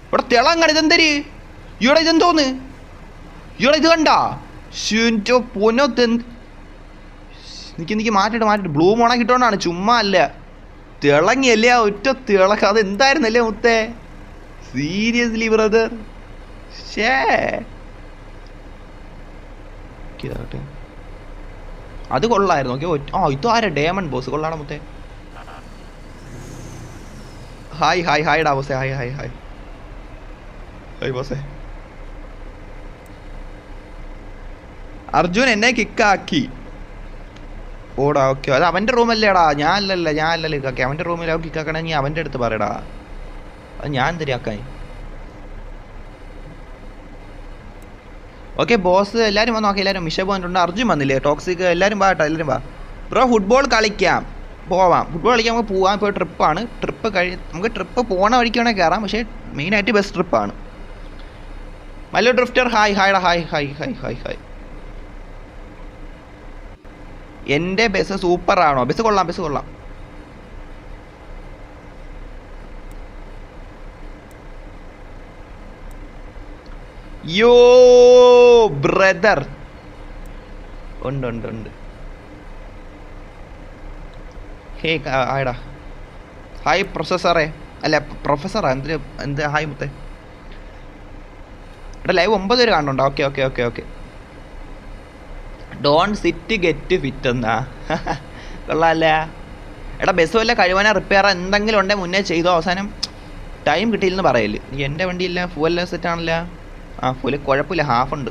ഇവിടെ തിളങ്ങണ ഇതെന്തര് ഇവിടെ ഇതെന്തോന്ന് ഇവിടെ ഇത് കണ്ടാ പൊന്നോ എനിക്ക് മാറ്റിട്ട് ബ്ലൂ മോണ കിട്ടോണ്ടാണ് ചുമ്മാ അല്ല തിളങ്ങിയല്ലേ ആ ഒറ്റ തിളക്ക അത് എന്തായിരുന്നല്ലേ മുത്തേ സീരിയസ്ലി ബ്രദർ ഷേ അത് കൊള്ളായിരുന്നു ഓക്കെ ഇതാരാ ഡയമണ്ട് ബോസ് കൊള്ളാടാ മുത്തേ ഹായ് ഹായ് ഹായ്ഡാ ബോസേ ഹായ് ഹായ് ഹായ് ഹായ് ബോസേ അർജുൻ എന്നെ കിക്കാക്കി ഓടാ ഓക്കെ അത് അവൻ്റെ റൂമല്ലേടാ ഞാനല്ലല്ലോ കിക്കാക്കി അവൻ്റെ റൂമിൽ അവൻ കിക്കാക്കണമെങ്കിൽ അവൻ്റെ അടുത്ത് പറയടാ അത് ഞാൻ എന്തിനാക്കാൻ ഓക്കെ ബോസ് എല്ലാവരും വന്നു ഓക്കെ എല്ലാവരും മിഷ പോയിട്ടുണ്ട് അർജുൻ വന്നില്ലേ ടോക്സിക് എല്ലാവരും വാ കേട്ടോ എല്ലാവരും വാ ബ്രോ ഫുട്ബോൾ കളിക്കാം പോവാം ഫുട്ബോൾ കളിക്കാൻ നമുക്ക് പോവാം ഇപ്പോൾ ട്രിപ്പാണ് നമുക്ക് ട്രിപ്പ് പോണ വഴിക്ക് വേണമെങ്കിൽ കയറാം പക്ഷേ മെയിനായിട്ട് ബസ് ട്രിപ്പാണ് മല്ലു ഡ്രിഫ്റ്റർ ഹായ് ഹായ്ഡാ hi hi hi hi hi എൻ്റെ ബസ് സൂപ്പറാണോ ബസ് കൊള്ളാം യോ ബ്രദർ ഉണ്ട് ഹേ ആയടാ ഹായ് പ്രൊഫസറെ അല്ല പ്രൊഫസറാ എന്ത് ഹായ് മുത്തേ എടാ ലൈവ് 9 പേര് കാണുന്നുണ്ടോ okay don't sit get fit എന്നാ കൊള്ളാല്ലേ എടാ ബസ് വല്ല കഴിവാനാ റിപ്പയർ എന്തെങ്കിലും ഉണ്ടെങ്കിൽ മുന്നേ ചെയ്തോ അവസാനം ടൈം കിട്ടിയില്ലെന്ന് പറയല് എൻ്റെ വണ്ടിയില്ല ഫുവല്ല സെറ്റാണല്ല ഫുല് കുഴപ്പമില്ല ഹാഫ് ഉണ്ട്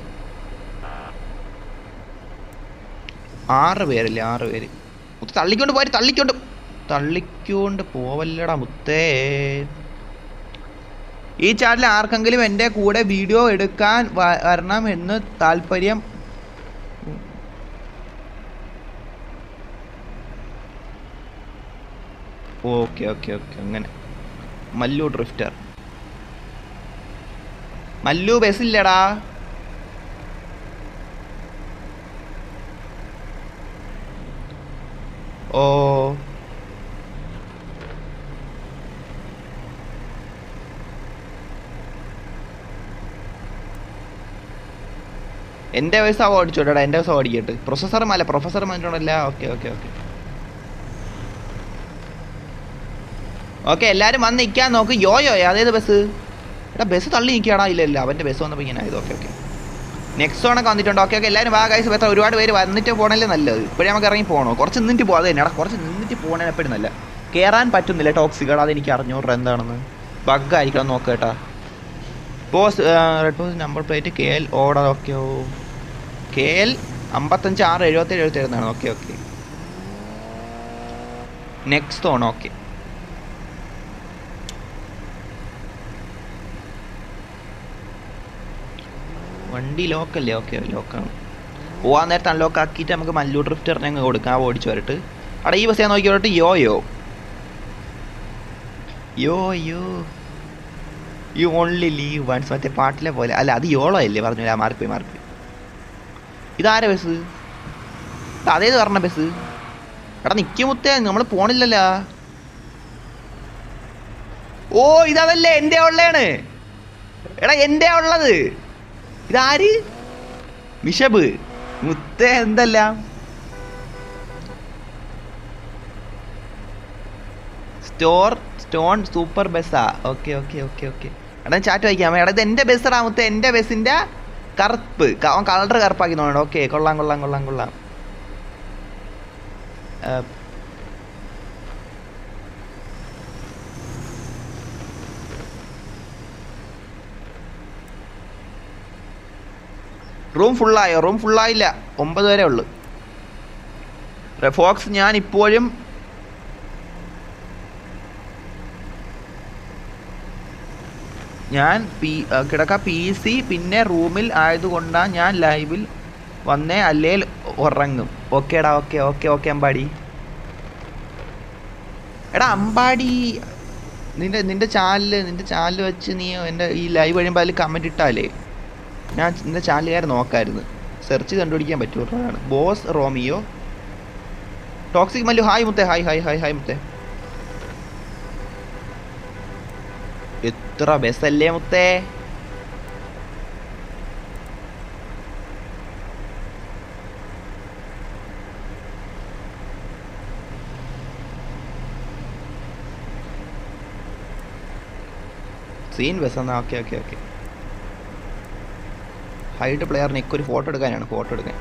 6 പേരല്ലേ 6 പേര് മുത്ത് തള്ളിക്കൊണ്ട് പോവല്ലടാ മുത്തേ ഈ ചാനലിൽ ആർക്കെങ്കിലും എൻ്റെ കൂടെ വീഡിയോ എടുക്കാൻ വരണം എന്ന് താല്പര്യം ഓക്കെ അങ്ങനെ മല്ലു ഡ്രിഫ്റ്റർ മല്ലു ബസ്സില്ലടാ ഓ എൻ്റെ വയസ്സ് ഓടിച്ചോട്ടാ എൻ്റെ വയസ്സ് ഓടിക്കട്ടെ പ്രൊഫസർ മാറ്റോണ്ടല്ല ഓക്കെ എല്ലാവരും വന്ന് നിൽക്കാൻ നോക്ക് യോയോ അതേത് ബസ് എടാ ബസ് തള്ളി നിൽക്കുകയാടാ ഇല്ല അവൻ്റെ ബസ് വന്നപ്പോൾ ഇങ്ങനെ ആയത് ഓക്കെ നെക്സ്റ്റോണൊക്കെ വന്നിട്ടുണ്ട് ഓക്കെ എല്ലാവരും വാ ഗൈസ് എത്ര ഒരുപാട് പേര് വന്നിട്ട് പോകണല്ലേ നല്ലത് ഇപ്പോഴും നമുക്ക് ഇറങ്ങി പോകണോ കുറച്ച് നിന്നിട്ട് പോകാം അത് തന്നെയാടാ കുറച്ച് നിന്നിട്ട് പോകണേ എപ്പോഴും നല്ല കയറാൻ പറ്റുന്നില്ല ടോക്സിക്കടാ അതെനിക്ക് അറിഞ്ഞൂറ് എന്താണെന്ന് ബഗ്ഗായിരിക്കണം നോക്കുക കേട്ടാ boss red boss number plate KL ഓടാ okay KL 55 6 77 77 okay next on okay വണ്ടി ലോക്കല്ലേ ഓക്കെ ലോക്കാണ് പോകാൻ നേരത്തെ അൺലോക്ക് ആക്കിയിട്ട് നമുക്ക് മല്ലു ഡ്രിഫ്റ്ററിനെ അങ്ങ് കൊടുക്കാം ഓടിച്ചു വരട്ട് അവിടെ ഈ ബസ് ഞാൻ നോക്കി വരട്ട് യോ യു ഓൺലി ലീവ് വൺസ് മറ്റേ പാട്ടിലെ പോലെ അല്ല അത് യോളോ അല്ലേ പറഞ്ഞില്ല മാറിപ്പോയി ഇതാരെ ബസ് അതേത് പറഞ്ഞ ബസ് എടാ നിൽക്കുമുത്തേ നമ്മൾ പോണില്ലല്ലോ ഓ ഇതല്ലേ എൻ്റെ ഉള്ളതാണ് എടാ എൻ്റെ ഉള്ളത് ഇതാര് മിഷബ് മുത്തേ എന്തല്ല സ്റ്റോൺ സൂപ്പർ ബസ്സാ ഓക്കെ എടാ ചാറ്റ് വായിക്കാം എടാ ഇത് എൻ്റെ ബസ്സടാ മുത്തേ എൻ്റെ ബസ്സിൻ്റെ കറുപ്പ് അവൻ കളർ കറുപ്പാക്കി തോന്നണം ഓക്കെ കൊള്ളാം റൂം ഫുള്ളായില്ല 9 വരെ ഉള്ളു ഫോക്സ് ഞാൻ ഇപ്പോഴും കിടക്ക PC പിന്നെ റൂമിൽ ആയതുകൊണ്ടാണ് ഞാൻ ലൈവിൽ വന്നേ അല്ലേൽ ഉറങ്ങും ഓക്കേടാ ഓക്കെ അമ്പാടി എടാ അമ്പാടി നിന്റെ ചാനൽ വെച്ച് നീ എൻ്റെ ഈ ലൈവ് കഴിയുമ്പോൾ അതിൽ കമൻറ്റ് ഇട്ടാലേ ഞാൻ നിന്റെ ചാനലുകാരെ നോക്കാമായിരുന്നു സെർച്ച് കണ്ടുപിടിക്കാൻ പറ്റുള്ളതാണ് boss Romeo Toxic Mallu hi മുത്തേ ഹായ് മുത്തേ ഇത്ര ബസ്സല്ലേ മുത്തേ? സീൻ ബസ് എന്നാ. Okay okay okay. ഹൈഡ് പ്ലെയറിന് ഒരു ഫോട്ടോ എടുക്കാനാണ്. ഫോട്ടോ എടുക്കാൻ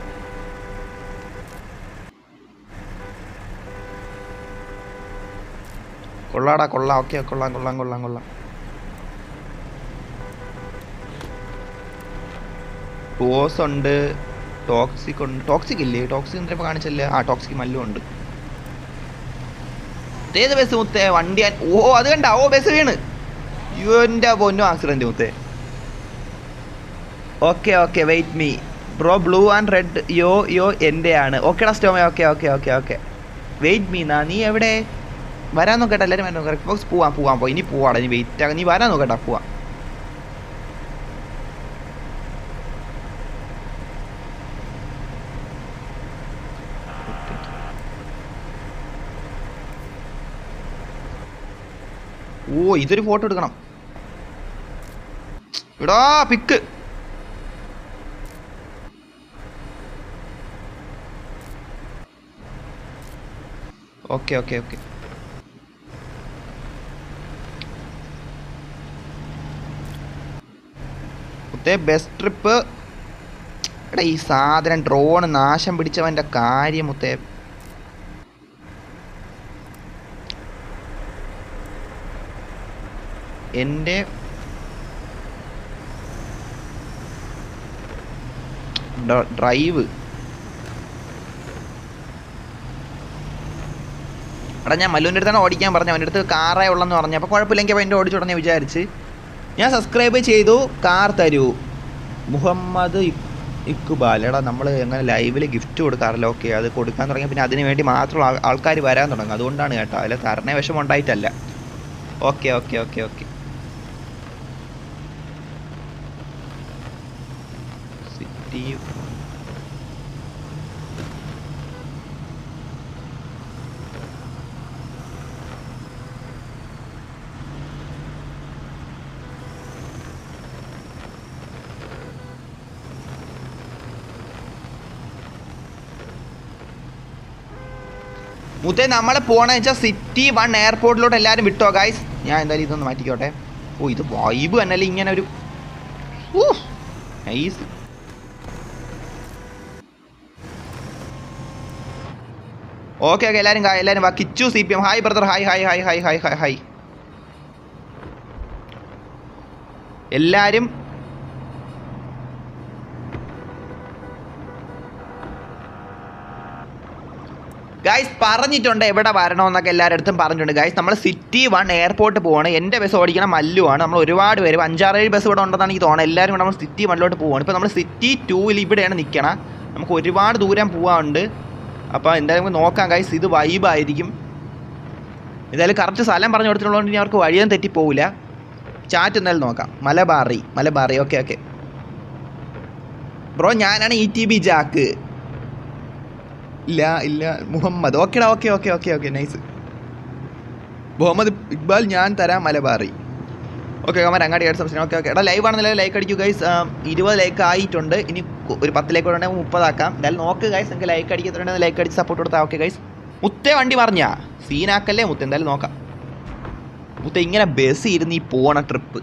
കൊള്ളാടാ, കൊള്ളാം. ഓക്കെ, കൊള്ളാം കൊള്ളാം കൊള്ളാം കൊള്ളാം. ടോസ് ഉണ്ട്, ടോക്സിക് ഉണ്ട്. ടോക്സിക് ഇല്ലേ? ടോക്സിക് എന്തിനാ കാണിച്ചല്ലേ? ആ ടോക്സിക് മല്ലും ഉണ്ട്. ഏത് ബസ് മുത്തേ? വണ്ടി ഓ അത് കണ്ട. ഓ ബസ് വീണ്. എൻ്റെ പൊന്നു ആക്സിഡന്റ് മുത്തേ. Okay okay wait me bro. Blue and red yo എൻ്റെയാണ്. ഓക്കെടാ സ്റ്റോമേ. Okay okay okay okay wait me. നീ എവിടെ? വരാൻ നോക്കട്ടെ. എല്ലാവരും വരാൻ നോക്കാം. റെഡ് ബോക്സ് പോവാം. ഇനി പോവാടാ. നീ വെയിറ്റ് ആകാം. നീ വരാൻ നോക്കട്ടാ. പോവാം. ഓ ഇതൊരു ഫോട്ടോ എടുക്കണം. എടാ പിക്ക്. Okay okay okay. മുത്തേ ബെസ്റ്റ് ട്രിപ്പ്. എടാ ഈ സാധനം ഡ്രോൺ നാശം പിടിച്ചവൻ്റെ കാര്യം മുത്തേ. എൻ്റെ ഡ്രൈവ്. എടാ ഞാൻ മല്ലുവിൻ്റെ അടുത്താണ് ഓടിക്കാൻ പറഞ്ഞു. അവൻ്റെ അടുത്ത് കാറായി ഉള്ളെന്ന് പറഞ്ഞു. അപ്പോൾ കുഴപ്പമില്ലെങ്കിൽ അപ്പോൾ എൻ്റെ ഓടിച്ചു തുടങ്ങി വിചാരിച്ച് ഞാൻ സബ്സ്ക്രൈബ് ചെയ്തു. കാർ തരൂ മുഹമ്മദ് ഇക്ബാൽ. എടാ നമ്മൾ എങ്ങനെ ലൈവിൽ ഗിഫ്റ്റ് കൊടുക്കാറില്ല. ഓക്കെ അത് കൊടുക്കാൻ തുടങ്ങി പിന്നെ അതിന് വേണ്ടി മാത്രം ആൾക്കാർ വരാൻ തുടങ്ങും. അതുകൊണ്ടാണ് കേട്ടോ. അല്ല തരണേ വിഷമം ഉണ്ടായിട്ടല്ല. Okay okay okay okay. City മുത്തേ നമ്മൾ പോകണമെന്ന് വെച്ചാൽ സിറ്റി 1 എയർപോർട്ടിലോട്ട് എല്ലാവരും വിട്ടോ ഗൈസ്. ഞാൻ എന്തായാലും ഇതൊന്ന് മാറ്റിക്കോട്ടെ. ഓ ഇത് വൈബ് തന്നെയല്ലേ ഇങ്ങനെ ഒരു നൈസ്. ഓക്കെ ഓക്കെ എല്ലാവരും വാ. Kichu CPM hi brother. Hi hi hi hi hi hi hi. എല്ലാവരും ഗൈസ് പറഞ്ഞിട്ടുണ്ട് എവിടെ വരണമെന്നൊക്കെ എല്ലാവരുടെ അടുത്തും പറഞ്ഞിട്ടുണ്ട് ഗൈസ്. നമ്മൾ സിറ്റി 1 എയർപോർട്ട് പോവാണ്. എൻ്റെ ബസ് ഓടിക്കണം മല്ലുവാണ്. നമ്മൾ ഒരുപാട് പേര് 5-6 ബസ് ഇവിടെ ഉണ്ടെന്നാണ് എനിക്ക് തോന്നുന്നത്. എല്ലാവരും കൂടെ നമ്മൾ സിറ്റി 1ലോട്ട് പോവാണ്. ഇപ്പോൾ നമ്മൾ സിറ്റി 2 ഇവിടെയാണ് നിൽക്കണം. നമുക്ക് ഒരുപാട് ദൂരം പോകാനുണ്ട്. അപ്പോൾ എന്തായാലും നമുക്ക് നോക്കാം ഗൈസ്. ഇത് വൈബായിരിക്കും. എന്തായാലും കറക്റ്റ് സ്ഥലം പറഞ്ഞു കൊടുത്തിട്ടുള്ളതുകൊണ്ട് ഇനി അവർക്ക് വഴിയൊന്നും തെറ്റിപ്പോവില്ല. ചാറ്റ് എന്തായാലും നോക്കാം. Malabari okay okay bro. ഞാനാണ് ETB ജാക്ക്. ഇല്ല മുഹമ്മദ്. ഓക്കെടാ. Okay nice. മുഹമ്മദ് ഇക്ബാൽ ഞാൻ തരാം മലബാറി. ഓക്കെ കമൻ അങ്ങാടി ആയിട്ട് സംസാരിക്കും. ഓക്കെ എടാ ലൈവ് ആണെന്നില്ല ലൈക്ക് അടിക്കൂ ഗൈസ്. 20 ലൈക്ക് ആയിട്ടുണ്ട്. ഇനി ഒരു 10 ലൈക്ക് ഉണ്ടെങ്കിൽ 30 ആക്കാം. എന്തായാലും നോക്ക് ഗൈസ്. നിങ്ങൾക്ക് ലൈക്ക് അടിക്കുന്നുണ്ടെങ്കിൽ ലൈക്ക് അടിച്ച് സപ്പോർട്ട് കൊടുത്താൽ ഓക്കെ ഗൈസ്. മുത്തേ വണ്ടി പറഞ്ഞാ സീനാക്കല്ലേ മുത്ത. എന്തായാലും നോക്കാം മുത്ത. ഇങ്ങനെ ബസ് ഇരുന്ന് ഈ പോണ ട്രിപ്പ്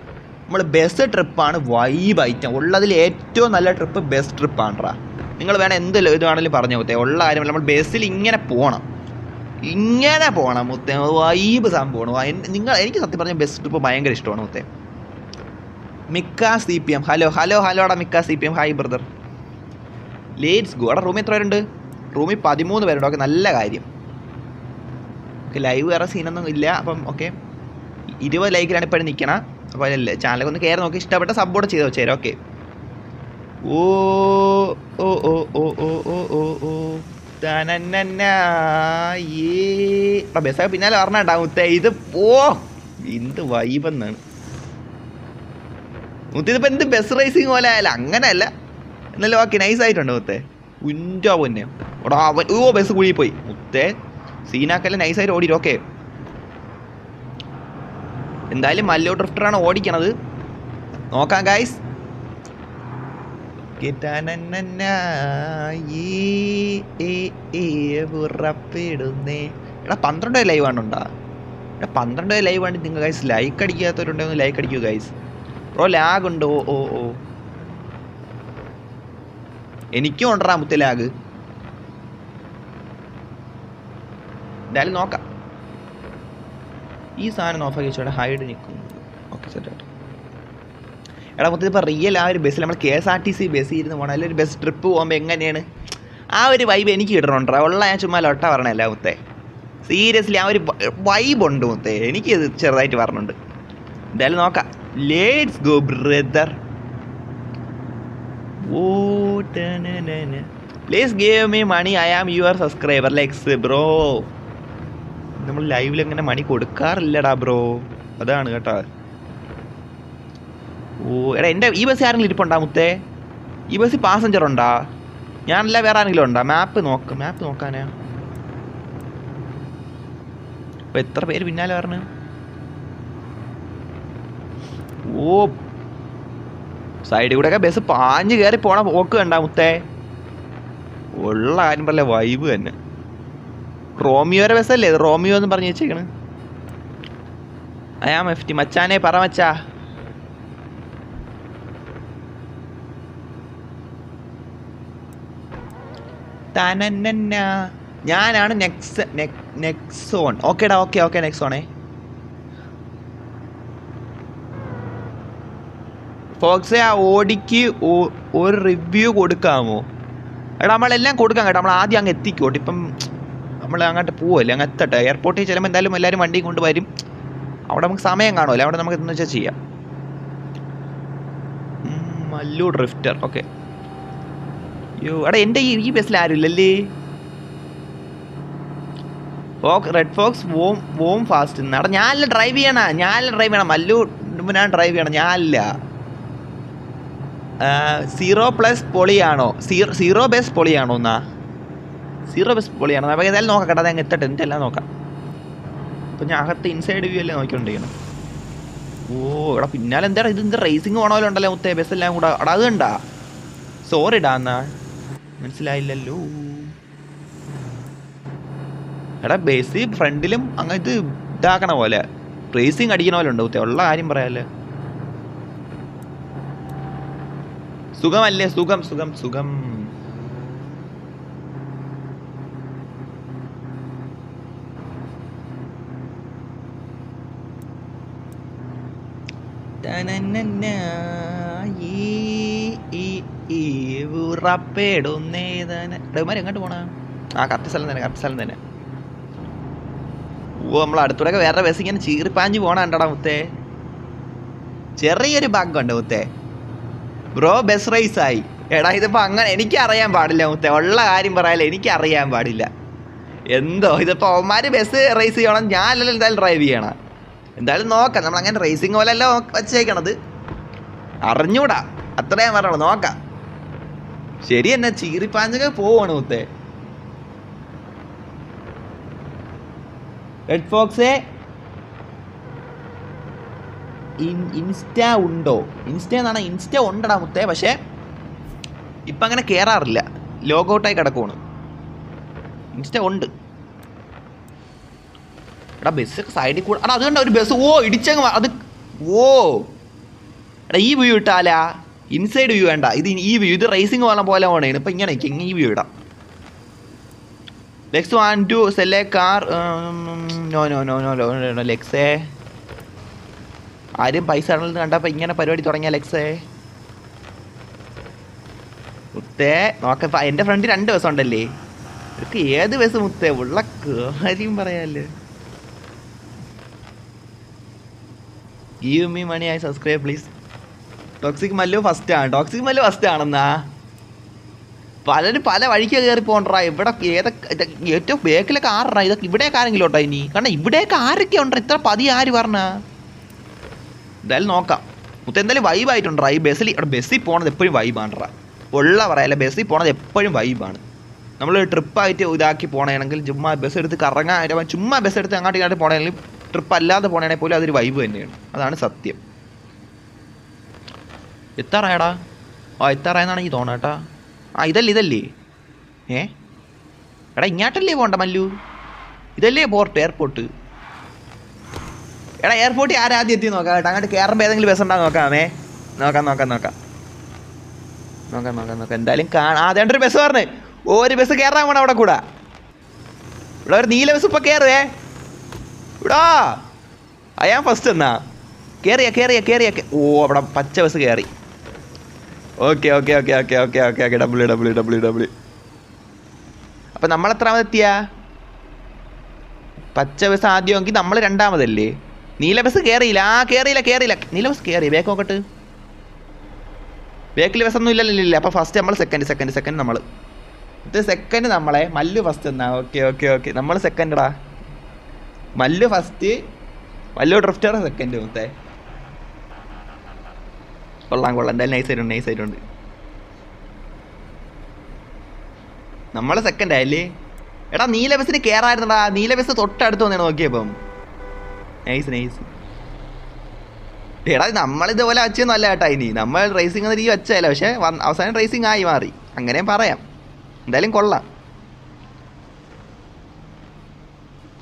നമ്മൾ ബസ് ട്രിപ്പാണ് വൈബ് ഐറ്റം. ഉള്ളതിൽ ഏറ്റവും നല്ല ട്രിപ്പ് ബസ് ട്രിപ്പാണ്ട്രാ. നിങ്ങൾ വേണം എന്ത് ഇത് വേണമെങ്കിലും പറഞ്ഞു മുത്തേ. ഉള്ള കാര്യമല്ല. നമ്മൾ ബസ്സിൽ ഇങ്ങനെ പോകണം മുത്തേ. വൈബ് സംഭവമാണ്. എനിക്ക് സത്യം പറഞ്ഞാൽ ബസ് ട്രിപ്പ് ഭയങ്കര ഇഷ്ടമാണ് മുത്തേ. മിക്ക CPM ഹലോടാ മിക്ക CPM hi brother. Lates go. അവിടെ റൂമിൽ എത്ര പേരുണ്ട്? റൂമിൽ 13 പേരുണ്ട്. ഓക്കെ നല്ല കാര്യം. ഓക്കെ ലൈവ് വേറെ സീനൊന്നും ഇല്ല. അപ്പം ഓക്കെ 20 ലൈക്കിലാണ് ഇപ്പോഴും നിൽക്കണം. അപ്പോൾ അല്ലേ ചാനലൊക്കെ ഒന്ന് കയറി നോക്കി ഇഷ്ടപ്പെട്ട സപ്പോർട്ട് ചെയ്ത് വെച്ചേരാം. ഓക്കെ ഓ ഓ ഓ ഓ ഓ ഓ ഓ ഓ ബസ്സൊക്കെ പിന്നാലെ പറഞ്ഞാണ്ടാ മുത്തേ. ഇത് എന്ത് വൈബെന്നാണ് മുത്ത. ഇതിപ്പോൾ എന്ത് ബസ് റേസിങ് പോലെ ആയാലും അങ്ങനെയല്ല എന്നല്ല. ഓക്കെ നൈസായിട്ടുണ്ട് മുത്തേ. ഉഞ്ചോ പൊന്നെ ഓടാ അവൻ. ബസ് കുഴി പോയി മുത്തേ. സീനാക്കല്ലേ നൈസായിട്ട് ഓടിയിട്ട്. ഓക്കെ എന്തായാലും മല്ലു ഡ്രിഫ്റ്ററാണ് ഓടിക്കണത്. നോക്കാം ഗൈസ്. ഉറപ്പിടുന്നേ. എടാ 12 ലൈവ് ആണുണ്ടാ? എടാ 12 ലൈവ് ആണ്. നിങ്ങൾ ഗൈസ് ലൈക്ക് അടിക്കാത്തവരുണ്ടെങ്കിൽ ലൈക്ക് അടിക്കൂ ഗൈസ്. ബ്രോ ലാഗ് ഉണ്ട്. ഓ എനിക്കും ഉണ്ടറാ മുത്ത ലാഗ്. എന്തായാലും നോക്കാം. ഈ സാധനം ഓഫാക്കി വെച്ചോടെ ഹൈഡ് നിൽക്കും. ഓക്കെ സെറ്റായിട്ട്. എടാ മൊത്തത്തിൽ ഇപ്പോൾ റിയൽ ആ ഒരു ബസ്സിൽ നമ്മൾ KSRTC ബസ്സിൽ ഇരുന്ന് പോകണം. അല്ലെങ്കിൽ ഒരു ബസ് ട്രിപ്പ് പോകുമ്പോൾ എങ്ങനെയാണ് ആ ഒരു വൈബ് എനിക്ക് കിട്ടണുണ്ടോ? ഉള്ള ഞാൻ ചുമ്മാ ലൊട്ട പറഞ്ഞല്ല മുത്തേ. സീരിയസ്ലി ആ ഒരു വൈബുണ്ട് മുത്തേ. എനിക്കത് ചെറുതായിട്ട് പറഞ്ഞുണ്ട്. എന്തായാലും നോക്കാം. Let's go brother. Please give me money. I am your subscriber Lex bro. നമ്മൾ ലൈവിൽ എങ്ങനെ മണി കൊടുക്കാറില്ലടാ ബ്രോ. അതാണ് കേട്ടോ. എടാ എൻ്റെ ഈ ബസ് ആരെങ്കിലും ഇരിപ്പുണ്ടാ മുത്തേ? ഈ ബസ്സിൽ പാസഞ്ചർ ഉണ്ടാ? ഞാനല്ല വേറെ ആരെങ്കിലും ഉണ്ടാ? മാപ്പ് നോക്കാനാ. അപ്പോൾ എത്ര പേര് പിന്നാലെ പറഞ്ഞു? സൈഡിൽ കൂടെയൊക്കെ ബസ് പാഞ്ഞ് കയറി പോണ പോക്ക് കണ്ടാ മുത്തേ. ഉള്ള കാര്യം പറയല്ലേ, വൈബ് തന്നെ. റോമിയോയുടെ ബസ്സല്ലേ ഇത്? റോമിയോ എന്ന് പറഞ്ഞ് വെച്ചേക്കണ്. അയാ FT മച്ചാനെ പറ മച്ചാ. ഞാനാണ് നെക്സോൺ. ഓക്കേടാ ഓക്കെ നെക്സോണേ. ഫോക്സെ ആ ഓടിക്ക് ഒരു റിവ്യൂ കൊടുക്കാമോ? എടാ നമ്മളെല്ലാം കൊടുക്കാം കേട്ടോ. നമ്മൾ ആദ്യം അങ്ങ് എത്തിക്കോട്ടെ. ഇപ്പം നമ്മൾ അങ്ങോട്ട് പോവല്ലേ, അങ്ങ് എത്തട്ടെ. എയർപോർട്ടിൽ ചെല്ലുമ്പോൾ എന്തായാലും എല്ലാവരും വണ്ടി കൊണ്ടുവരും. അവിടെ നമുക്ക് സമയം കാണുമല്ലോ. അവിടെ നമുക്ക് എന്ന് വെച്ചാൽ ചെയ്യാം. മല്ലു ഡ്രിഫ്റ്റർ. ഓക്കെ. എടാ എൻ്റെ ഈ ബസ്സിൽ ആരും ഇല്ലല്ലേ? റെഡ് ഫോക്സ് വോം ഫാസ്റ്റ്. എടാ ഞാനല്ല ഡ്രൈവ് ചെയ്യണം. മല്ലു ഞാൻ ഡ്രൈവ് ചെയ്യണം. ഞാനല്ല. 0+ പൊളിയാണോ? 0 ബസ് പൊളിയാണോ? 0 ബസ് പൊളിയാണോ? അപ്പോൾ ഏതായാലും നോക്കാം കേട്ടോ. അതങ്ങ് എത്തട്ടെ. എന്നിട്ടെല്ലാം നോക്കാം. അപ്പോൾ ഞാൻ അകത്ത് ഇൻസൈഡ് വ്യൂ അല്ലേ നോക്കിക്കൊണ്ടിരിക്കണം. എടാ പിന്നാലെ എന്താ ഇത് റേസിങ് പോണ ഉണ്ടല്ലോ മുത്തേ. ബസ്സെല്ലാം കൂടെ. എടാ അത് കണ്ടാ? സോറി ഇടാ. എന്നാ മനസ്സിലായില്ലല്ലോ. എടാ ബേസ് ഫ്രണ്ടിലും അങ്ങനെ ഇത് ഇതാക്കണ പോലെ റേസിങ് അടിക്കണ പോലെ ഉണ്ട്. ഉള്ള കാര്യം പറയാല്ലേ. സുഖമല്ലേ? സുഖം. എങ്ങോട്ട് പോണ? കറക്റ്റ് സ്ഥലം തന്നെ. നമ്മൾ അടുത്തൂടെ വേറെ ബസ് ഇങ്ങനെ ചീറിപ്പാഞ്ഞ് പോണണ്ടാ മുത്തേ. ചെറിയൊരു ഭാഗമുണ്ട് മുത്തേ. ബ്രോ ബസ് റേസ് ആയി. എടാ ഇതിപ്പോൾ അങ്ങനെ എനിക്കറിയാൻ പാടില്ല മുത്തേ. ഉള്ള കാര്യം പറയാല്ലേ, എനിക്കറിയാൻ പാടില്ല. എന്തോ ഇതിപ്പോൾ അവന്മാർ ബസ് റേസ് ചെയ്യണം, ഞാനല്ലല്ലോ എന്തായാലും ഡ്രൈവ് ചെയ്യണം. എന്തായാലും നോക്കാം. നമ്മളങ്ങനെ റേസിങ് പോലെയല്ല വച്ചേക്കണത്. അറിഞ്ഞൂടാ, അത്രയും പറഞ്ഞോളൂ. നോക്കാം. ശരി തന്നെ, ചീറിപ്പാഞ്ഞൊക്കെ പോവാണ് മുത്തേ. റെഡ് ഫോക്സേ ഇൻസ്റ്റ ഉണ്ടോ? ഇൻസ്റ്റ ഉണ്ടടാ മുത്തേ. പക്ഷേ ഇപ്പം അങ്ങനെ കയറാറില്ല. ലോഗൗട്ടായി കിടക്കുവാണ്. ഇൻസ്റ്റ ഉണ്ട്. എടാ ബസ് സൈഡിൽ കൂടെ. എടാ അത് കണ്ട ഒരു ബസ് ഇടിച്ചങ്ങ് അത്. എടാ ഈ വ്യൂ ഇട്ടാലാ? ഇൻസൈഡ് വ്യൂ വേണ്ട. ഈ വ്യൂ ഇത് റേസിങ് പോലെ പോണേണ്. ഇപ്പം ഇങ്ങനെ ഈ വ്യൂ ഇടാം. Lex want to sell a car. No ലെക്സേ. ആരും പൈസ ഇടണമെന്ന് കണ്ടപ്പോൾ ഇങ്ങനെ പരിപാടി തുടങ്ങിയ ലെക്സേ. മുത്തേ നോക്കപ്പ എൻ്റെ ഫ്രണ്ട് 2 ബസ് ഉണ്ടല്ലേ. ഇവർക്ക് ഏത് ബസ് മുത്തേ? ഉള്ള കാര്യം പറയാല്ലേ. Give me money. I subscribe please. Toxic Mallu first ആണെന്നാ. പലരും പല വഴിക്ക് കയറി പോകണ്ടാ. ഇവിടെ ഏറ്റവും ബേക്കിലൊക്കെ ആറാ. ഇതൊക്കെ ഇവിടേക്ക് ആരെങ്കിലും ഉണ്ടോ ഇനി? കാരണം ഇവിടേക്ക് ആരൊക്കെ ഉണ്ടോ? ഇത്ര പതി ആര് പറഞ്ഞാ? എന്തായാലും നോക്കാം. മുത്ത എന്തായാലും വൈബായിട്ടുണ്ടാ ഈ ബസ്സിൽ പോണത് എപ്പോഴും വൈബാണ്ടാ. ഉള്ള പറയാല്ല, ബസ്സിൽ പോണത് എപ്പോഴും വൈബാണ്. നമ്മൾ ട്രിപ്പായിട്ട് ഇതാക്കി പോകണമെങ്കിൽ ചുമ്മാ ബസ് എടുത്ത് കറങ്ങാൻ, ചുമ്മാ ബസ് എടുത്ത് അങ്ങോട്ട് പോകണമെങ്കിൽ ട്രിപ്പ് അല്ലാതെ പോകണമെങ്കിൽ പോലും അതൊരു വൈബ് തന്നെയാണ്. അതാണ് സത്യം. എത്താറായടാ? എത്താറായെന്നാണ് ഈ തോന്നുക കേട്ടാ. ഇതല്ലേ എടാ ഇങ്ങോട്ടല്ലേ പോകണ്ട മല്ലു? ഇതല്ലേ എയർപോർട്ട്? എടാ എയർപോർട്ടിൽ ആരാദ്യം എത്തി നോക്കാം കേട്ടോ. അങ്ങോട്ട് കയറുമ്പോൾ ഏതെങ്കിലും ബസ് ഉണ്ടാകും നോക്കാമേ. നോക്കാം. എന്തായാലും അതേണ്ടൊരു ബസ് പറഞ്ഞ് ഒരു ബസ് കയറാൻ വേണം അവിടെ കൂടെ. ഇവിടെ ഒരു നീല ബസ് ഇപ്പം കയറുവേ. ഇവിടാ അയാൻ ഫസ്റ്റ് എന്നാ കയറിയ. അവിടെ പച്ച ബസ് കയറി. ഓക്കെ. ഡബ്ല്യു. അപ്പം നമ്മൾ എത്രാമതെത്തിയ? പച്ച ബസ് ആദ്യമെങ്കിൽ നമ്മൾ രണ്ടാമതല്ലേ. നീല ബസ് കയറിയില്ല. കയറിയില്ല. നീല ബസ് കയറി. ബേക്ക് നോക്കട്ട്. ബേക്കിൽ ബസ്സൊന്നും ഇല്ലല്ലോ. അപ്പോൾ ഫസ്റ്റ് നമ്മൾ സെക്കൻഡ് നമ്മൾ ഇത് സെക്കൻഡ് നമ്മളെ മല്ലു ഫസ്റ്റ് എന്നാ. ഓക്കെ നമ്മൾ സെക്കൻഡടാ. Mallu first, Mallu Drifter second. മുത്തേ കൊള്ളാം. എന്തായാലും നൈസായിട്ടുണ്ട്. നമ്മൾ സെക്കൻഡ് ആയല്ലേ. എടാ നീല ബസ്സിന് കയറായിരുന്നടാ. നീല ബസ് തൊട്ടടുത്ത് വന്നേണ് നോക്കിയപ്പം. നൈസ്. എടാ നമ്മളിതുപോലെ വച്ചൊന്നും അല്ല കേട്ടാ. ഇനി നമ്മൾ റേസിംഗ് എന്ന രീതി വെച്ചല്ല, പക്ഷെ അവസാനം റേസിംഗ് ആയി മാറി. അങ്ങനെയും പറയാം. എന്തായാലും കൊള്ളാം.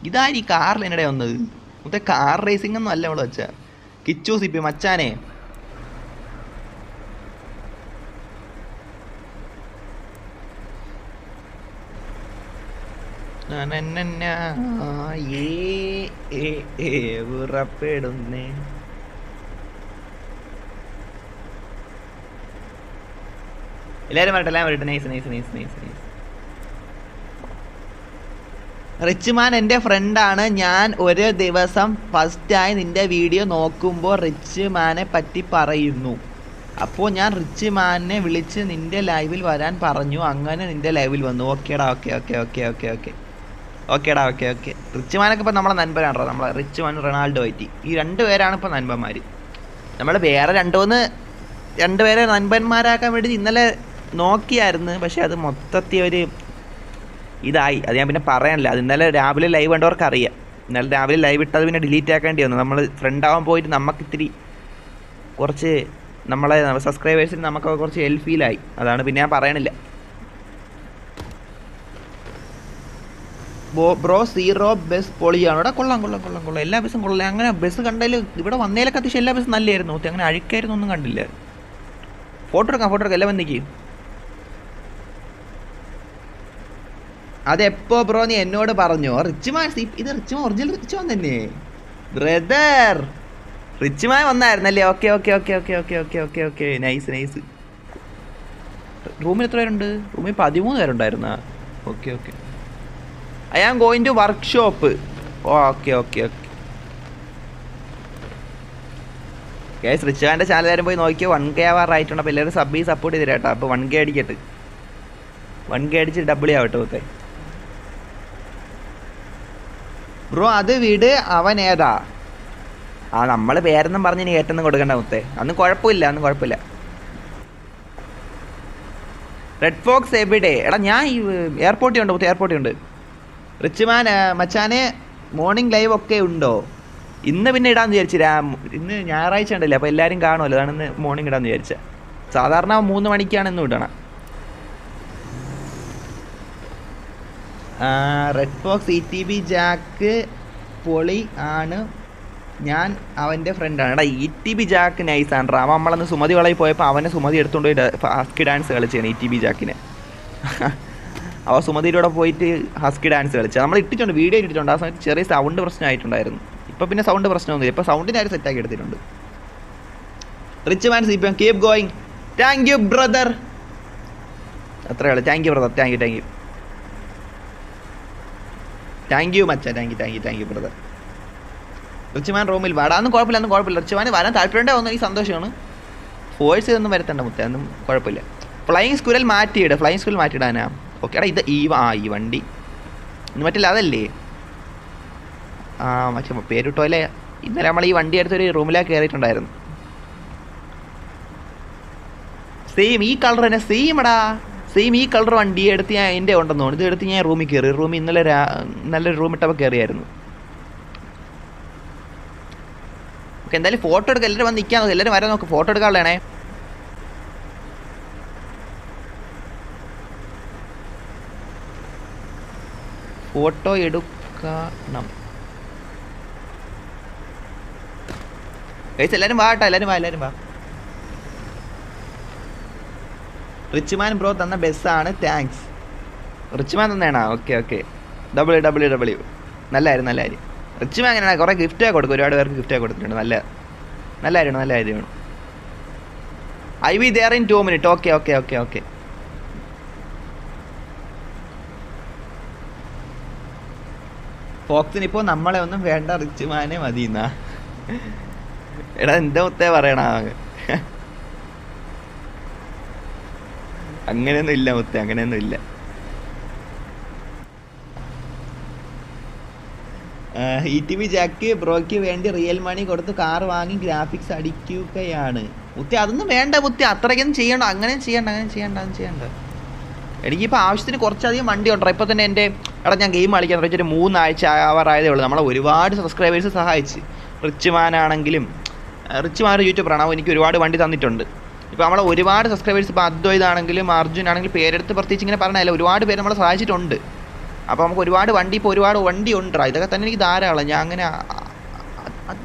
ഇതായി കാറിൽ എന്നടെ വന്നത്. മറ്റേ കാർ റേസിംഗ് ഒന്നും അല്ല അവള് വെച്ച. കിച്ചു സിപ്പി മച്ചാനെ. ഉറപ്പെടുന്നേ. എല്ലാവരും വരട്ടെ. നൈസ്. റിച്ച്മാൻ എൻ്റെ ഫ്രണ്ടാണ്. ഞാൻ ഒരു ദിവസം ഫസ്റ്റായി നിൻ്റെ വീഡിയോ നോക്കുമ്പോൾ റിച്ച്മാനെ പറ്റി പറയുന്നു. അപ്പോൾ ഞാൻ റിച്ച്മാനെ വിളിച്ച് നിൻ്റെ ലൈവിൽ വരാൻ പറഞ്ഞു. അങ്ങനെ നിൻ്റെ ലൈവിൽ വന്നു. ഓക്കേടാ. റിച്ച്മാനൊക്കെ ഇപ്പം നമ്മളെ നൻപനാണോ. നമ്മളെ റിച്ച്മാൻ റൊണാൾഡോ ആയിട്ട് ഈ രണ്ടുപേരാണ് ഇപ്പോൾ നൻപന്മാർ. നമ്മൾ വേറെ രണ്ടുപേരെ നൻപന്മാരാക്കാൻ വേണ്ടി ഇന്നലെ നോക്കിയായിരുന്നു. പക്ഷെ അത് മൊത്തത്തിൽ ഒരു ഇതായി. അത് ഞാൻ പിന്നെ പറയാനില്ല. അത് ഇന്നലെ രാവിലെ ലൈവ് കണ്ടവർക്ക് അറിയാം. ഇന്നലെ രാവിലെ ലൈവ് ഇട്ടത് പിന്നെ ഡിലീറ്റ് ആക്കേണ്ടി വന്നു. നമ്മൾ ഫ്രണ്ട് ആവാൻ പോയിട്ട് നമുക്കിത്തിരി കുറച്ച് നമ്മളെ സബ്സ്ക്രൈബേഴ്സിന് നമുക്ക് കുറച്ച് ഫീലായി. അതാണ് പിന്നെ ഞാൻ പറയണില്ല. ബ്രോ സീറോ ബസ് പൊളിയാണ്. ഇവിടെ കൊള്ളാം. എല്ലാ ബസ്സും കൊള്ളാം. അങ്ങനെ ബസ് കണ്ടതിൽ ഇവിടെ വന്നതിലൊക്കെ അത്യാവശ്യം എല്ലാ ബസ്സും നല്ലതായിരുന്നു. അങ്ങനെ അഴുക്കായിരുന്നു ഒന്നും കണ്ടില്ല. ഫോട്ടോ എടുക്കാം. എല്ലാം വന്നിക്ക്. അതെപ്പോ ബ്രോ നീ എന്നോട് പറഞ്ഞോ? റിച്ച്മാൻ ഒറിജിനൽ റിച്ച്മാൻ തന്നെ ബ്രദർ. റിച്ച്മാൻ വന്നായിരുന്നല്ലേ. ഓക്കെ. നൈസ്. റൂമിൽ എത്ര പേരുണ്ട്? റൂമിൽ 13 പേരുണ്ടായിരുന്നാ. Okay. I am going to workshop. Okay. Guys റിച്ച്മാൻ്റെ ചാനൽ പോയി നോക്കിയോ. 1K ആവാറായിട്ടുണ്ട്. അപ്പോൾ എല്ലാവരും സപ്പോർട്ട് ചെയ്തിരാട്ടോ. അപ്പോൾ 1K അടിക്കട്ടെ. 1K അടിച്ച് ഡബിൾ ആവട്ടെ. ഓക്കെ ബ്രോ അത് വീട് അവൻ ഏതാ? നമ്മൾ പേരൊന്നും പറഞ്ഞ് ഇനി ഏറ്റൊന്നും കൊടുക്കണ്ട മുത്തേ. അന്ന് കുഴപ്പമില്ല. റെഡ് ഫോക്സ് എവിടെ? എടാ ഞാൻ ഈ എയർപോർട്ടിൽ ഉണ്ട്. റിച്ച്മാൻ മച്ചാനെ മോർണിംഗ് ലൈവ് ഒക്കെ ഉണ്ടോ? ഇന്ന് പിന്നെ ഇടാന്ന് വിചാരിച്ചില്ല. ഇന്ന് ഞായറാഴ്ച ഉണ്ടല്ലേ, അപ്പോൾ എല്ലാവരും കാണുമല്ലോ. അതാണ് ഇന്ന് മോർണിംഗ് ഇടാന്ന് വിചാരിച്ച. സാധാരണ 3 മണിക്കാണ് ഇന്നും ഇടണം. റെഡ് ഫോക്സ് ETB ജാക്ക് പൊളി ആണ്. ഞാൻ അവൻ്റെ ഫ്രണ്ടാണ്. എടാ ETB ജാക്ക് നൈസാണ്. അവൻ നമ്മളന്ന് സുമതി വളയിൽ പോയപ്പോൾ അവനെ സുമതി എടുത്തുകൊണ്ട് പോയി ഹസ്കി ഡാൻസ് കളിച്ചാണ് ETB ജാക്കിനെ. അവ സുമതിയിലൂടെ പോയിട്ട് ഹസ്കി ഡാൻസ് കളിച്ചാൽ നമ്മൾ ഇട്ടിട്ടുണ്ട്. വീഡിയോ ഇട്ടിട്ടുണ്ട്. ആ സമയത്ത് ചെറിയ സൗണ്ട് പ്രശ്നമായിട്ടുണ്ടായിരുന്നു. ഇപ്പം പിന്നെ സൗണ്ട് പ്രശ്നമൊന്നുമില്ല. ഇപ്പോൾ സൗണ്ടിനാരും സെറ്റാക്കി എടുത്തിട്ടുണ്ട്. Richman CPM keep going. Thank you brother. അത്രയേ ഉള്ളൂ. Thank you brother. Thank you മച്ചാ. Thank you brother. റിച്ച്മാൻ റൂമിൽ വാടാന്നും കുഴപ്പമില്ല. റിച്ച്മാൻ വരാൻ താല്പര്യമുണ്ടോ ഒന്ന് ഈ സന്തോഷമാണ്. ഫോഴ്സ് ഇതൊന്നും വരുത്തണ്ട മുത്തേ. ഒന്നും കുഴപ്പമില്ല. ഫ്ലൈയിങ് സ്കൂളിൽ മാറ്റിയിടാനാ. ഓക്കെ എടാ ഇത് ഈ വണ്ടി ഇന്ന് മറ്റില്ല അതല്ലേ? മറ്റേ പേരിട്ടോലെ. ഇന്നലെ നമ്മൾ ഈ വണ്ടി എടുത്തൊരു റൂമിലേക്ക് കയറിയിട്ടുണ്ടായിരുന്നു. സെയിം ഈ കളർ തന്നെ. സെയിം ഈ കളർ വണ്ടി എടുത്ത് ഞാൻ എൻ്റെ ഉണ്ടെന്ന് തോന്നുന്നു. ഇത് എടുത്ത് ഞാൻ റൂമിൽ കയറി. ഇന്നലെ നല്ലൊരു റൂം ഇട്ടപ്പോൾ കയറിയായിരുന്നു. ഓക്കെ, എന്തായാലും ഫോട്ടോ എടുക്കുക. എല്ലാവരും വന്ന് നിൽക്കാൻ നോക്കും, എല്ലാവരും വരാൻ നോക്ക്, ഫോട്ടോ എടുക്കാനുള്ളതാണേ. ഫോട്ടോ എടുക്കണം ഗൈസ്. എല്ലാവരും വാ കേട്ടോ, എല്ലാവരും വാ. റിച്ച്മാൻ ബ്രോ തന്ന ബസ്സാണ്, താങ്ക്സ്. റിച്ച്മാൻ തന്നെയാണോ? ഓക്കെ. WW നല്ല കാര്യം. റിച്ച്മാൻ അങ്ങനെയാണ്, കുറേ ഗിഫ്റ്റൊക്കെ കൊടുക്കും, ഒരുപാട് പേർക്ക് ഗിഫ്റ്റൊക്കെ കൊടുത്തിട്ടുണ്ട്. നല്ല കാര്യമാണ്. I be there in 2 minutes. Okay. ഫോക്സിന് ഇപ്പോൾ നമ്മളെ ഒന്നും വേണ്ട, റിച്ച്മാനെ മതി എന്നാ. എടാ എന്താ മുത്തേ പറയണ? അങ്ങനെയൊന്നും ഇല്ല മുത്തേ, അങ്ങനെയൊന്നും ഇല്ല. ETV ജാക്ക് ബ്രോയ്ക്ക് വേണ്ടി റിയൽ മണി കൊടുത്ത് കാർ വാങ്ങി ഗ്രാഫിക്സ് അടിക്കുകയാണ് മുത്തേ. അതൊന്നും വേണ്ട മുത്തേ, അത്രയ്ക്കൊന്നും ചെയ്യണ്ട, അങ്ങനെ ചെയ്യണ്ട. എനിക്കിപ്പോൾ ആവശ്യത്തിന് കുറച്ചധികം വണ്ടി ഉണ്ടോ. ഇപ്പോൾ തന്നെ എൻ്റെ ഞാൻ ഗെയിം കളിക്കാൻ തുടങ്ങിയിട്ട് 3 ആഴ്ച ആവാറായതേ ഉള്ളൂ. നമ്മളെ ഒരുപാട് സബ്സ്ക്രൈബേഴ്സ് സഹായിച്ച്. റിച്ച്മാൻ ഒരു യൂട്യൂബറാണ്, എനിക്ക് ഒരുപാട് വണ്ടി തന്നിട്ടുണ്ട്. ഇപ്പോൾ നമ്മളെ ഒരുപാട് സബ്സ്ക്രൈബേഴ്സ്, ഇപ്പോൾ അദ്വൈതാണെങ്കിലും അർജുൻ ആണെങ്കിലും പേരെടുത്ത് പ്രത്യേകിച്ച് ഇങ്ങനെ പറഞ്ഞതല്ല, ഒരുപാട് പേര് നമ്മളെ സഹായിച്ചിട്ടുണ്ട്. അപ്പോൾ നമുക്ക് ഒരുപാട് വണ്ടി ഉണ്ട്. ഇതൊക്കെ തന്നെ എനിക്ക് ധാരാളം.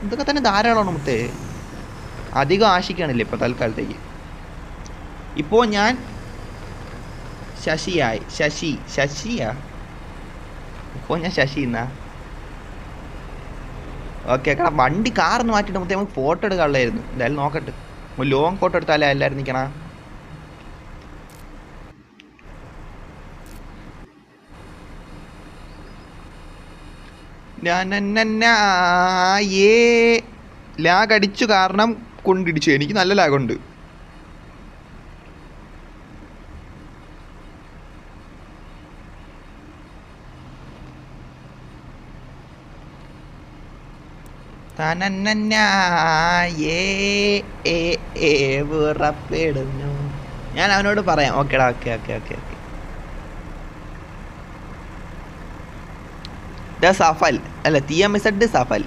ഇതൊക്കെ തന്നെ ധാരാളമാണ് മുത്തേ, അധികം ആശിക്കാണില്ല ഇപ്പോൾ തൽക്കാലത്തേക്ക്. ഇപ്പോൾ ഞാൻ ശശിയാ ഇപ്പോൾ ഞാൻ ശശി എന്നാ. ഓക്കെ, വണ്ടി കാറൊന്ന് മാറ്റിയിട്ട് മുത്തേ നമുക്ക് ഫോട്ടോ എടുക്കാനുള്ളതായിരുന്നു. എന്തായാലും നോക്കട്ടെ, ലോങ് ഫോട്ടോ എടുത്താലേ എല്ലാവരും നിൽക്കണ. ലാഗ് അടിച്ചു കാരണം കൊണ്ടിടിച്ചു. എനിക്ക് നല്ല ലാഗുണ്ട്. വിറപ്പെടുന്നു. ഞാൻ അവനോട് പറയാം. ഓക്കേടാ, ഓക്കെ. സഫൽ അല്ല, TMZ സഫൽ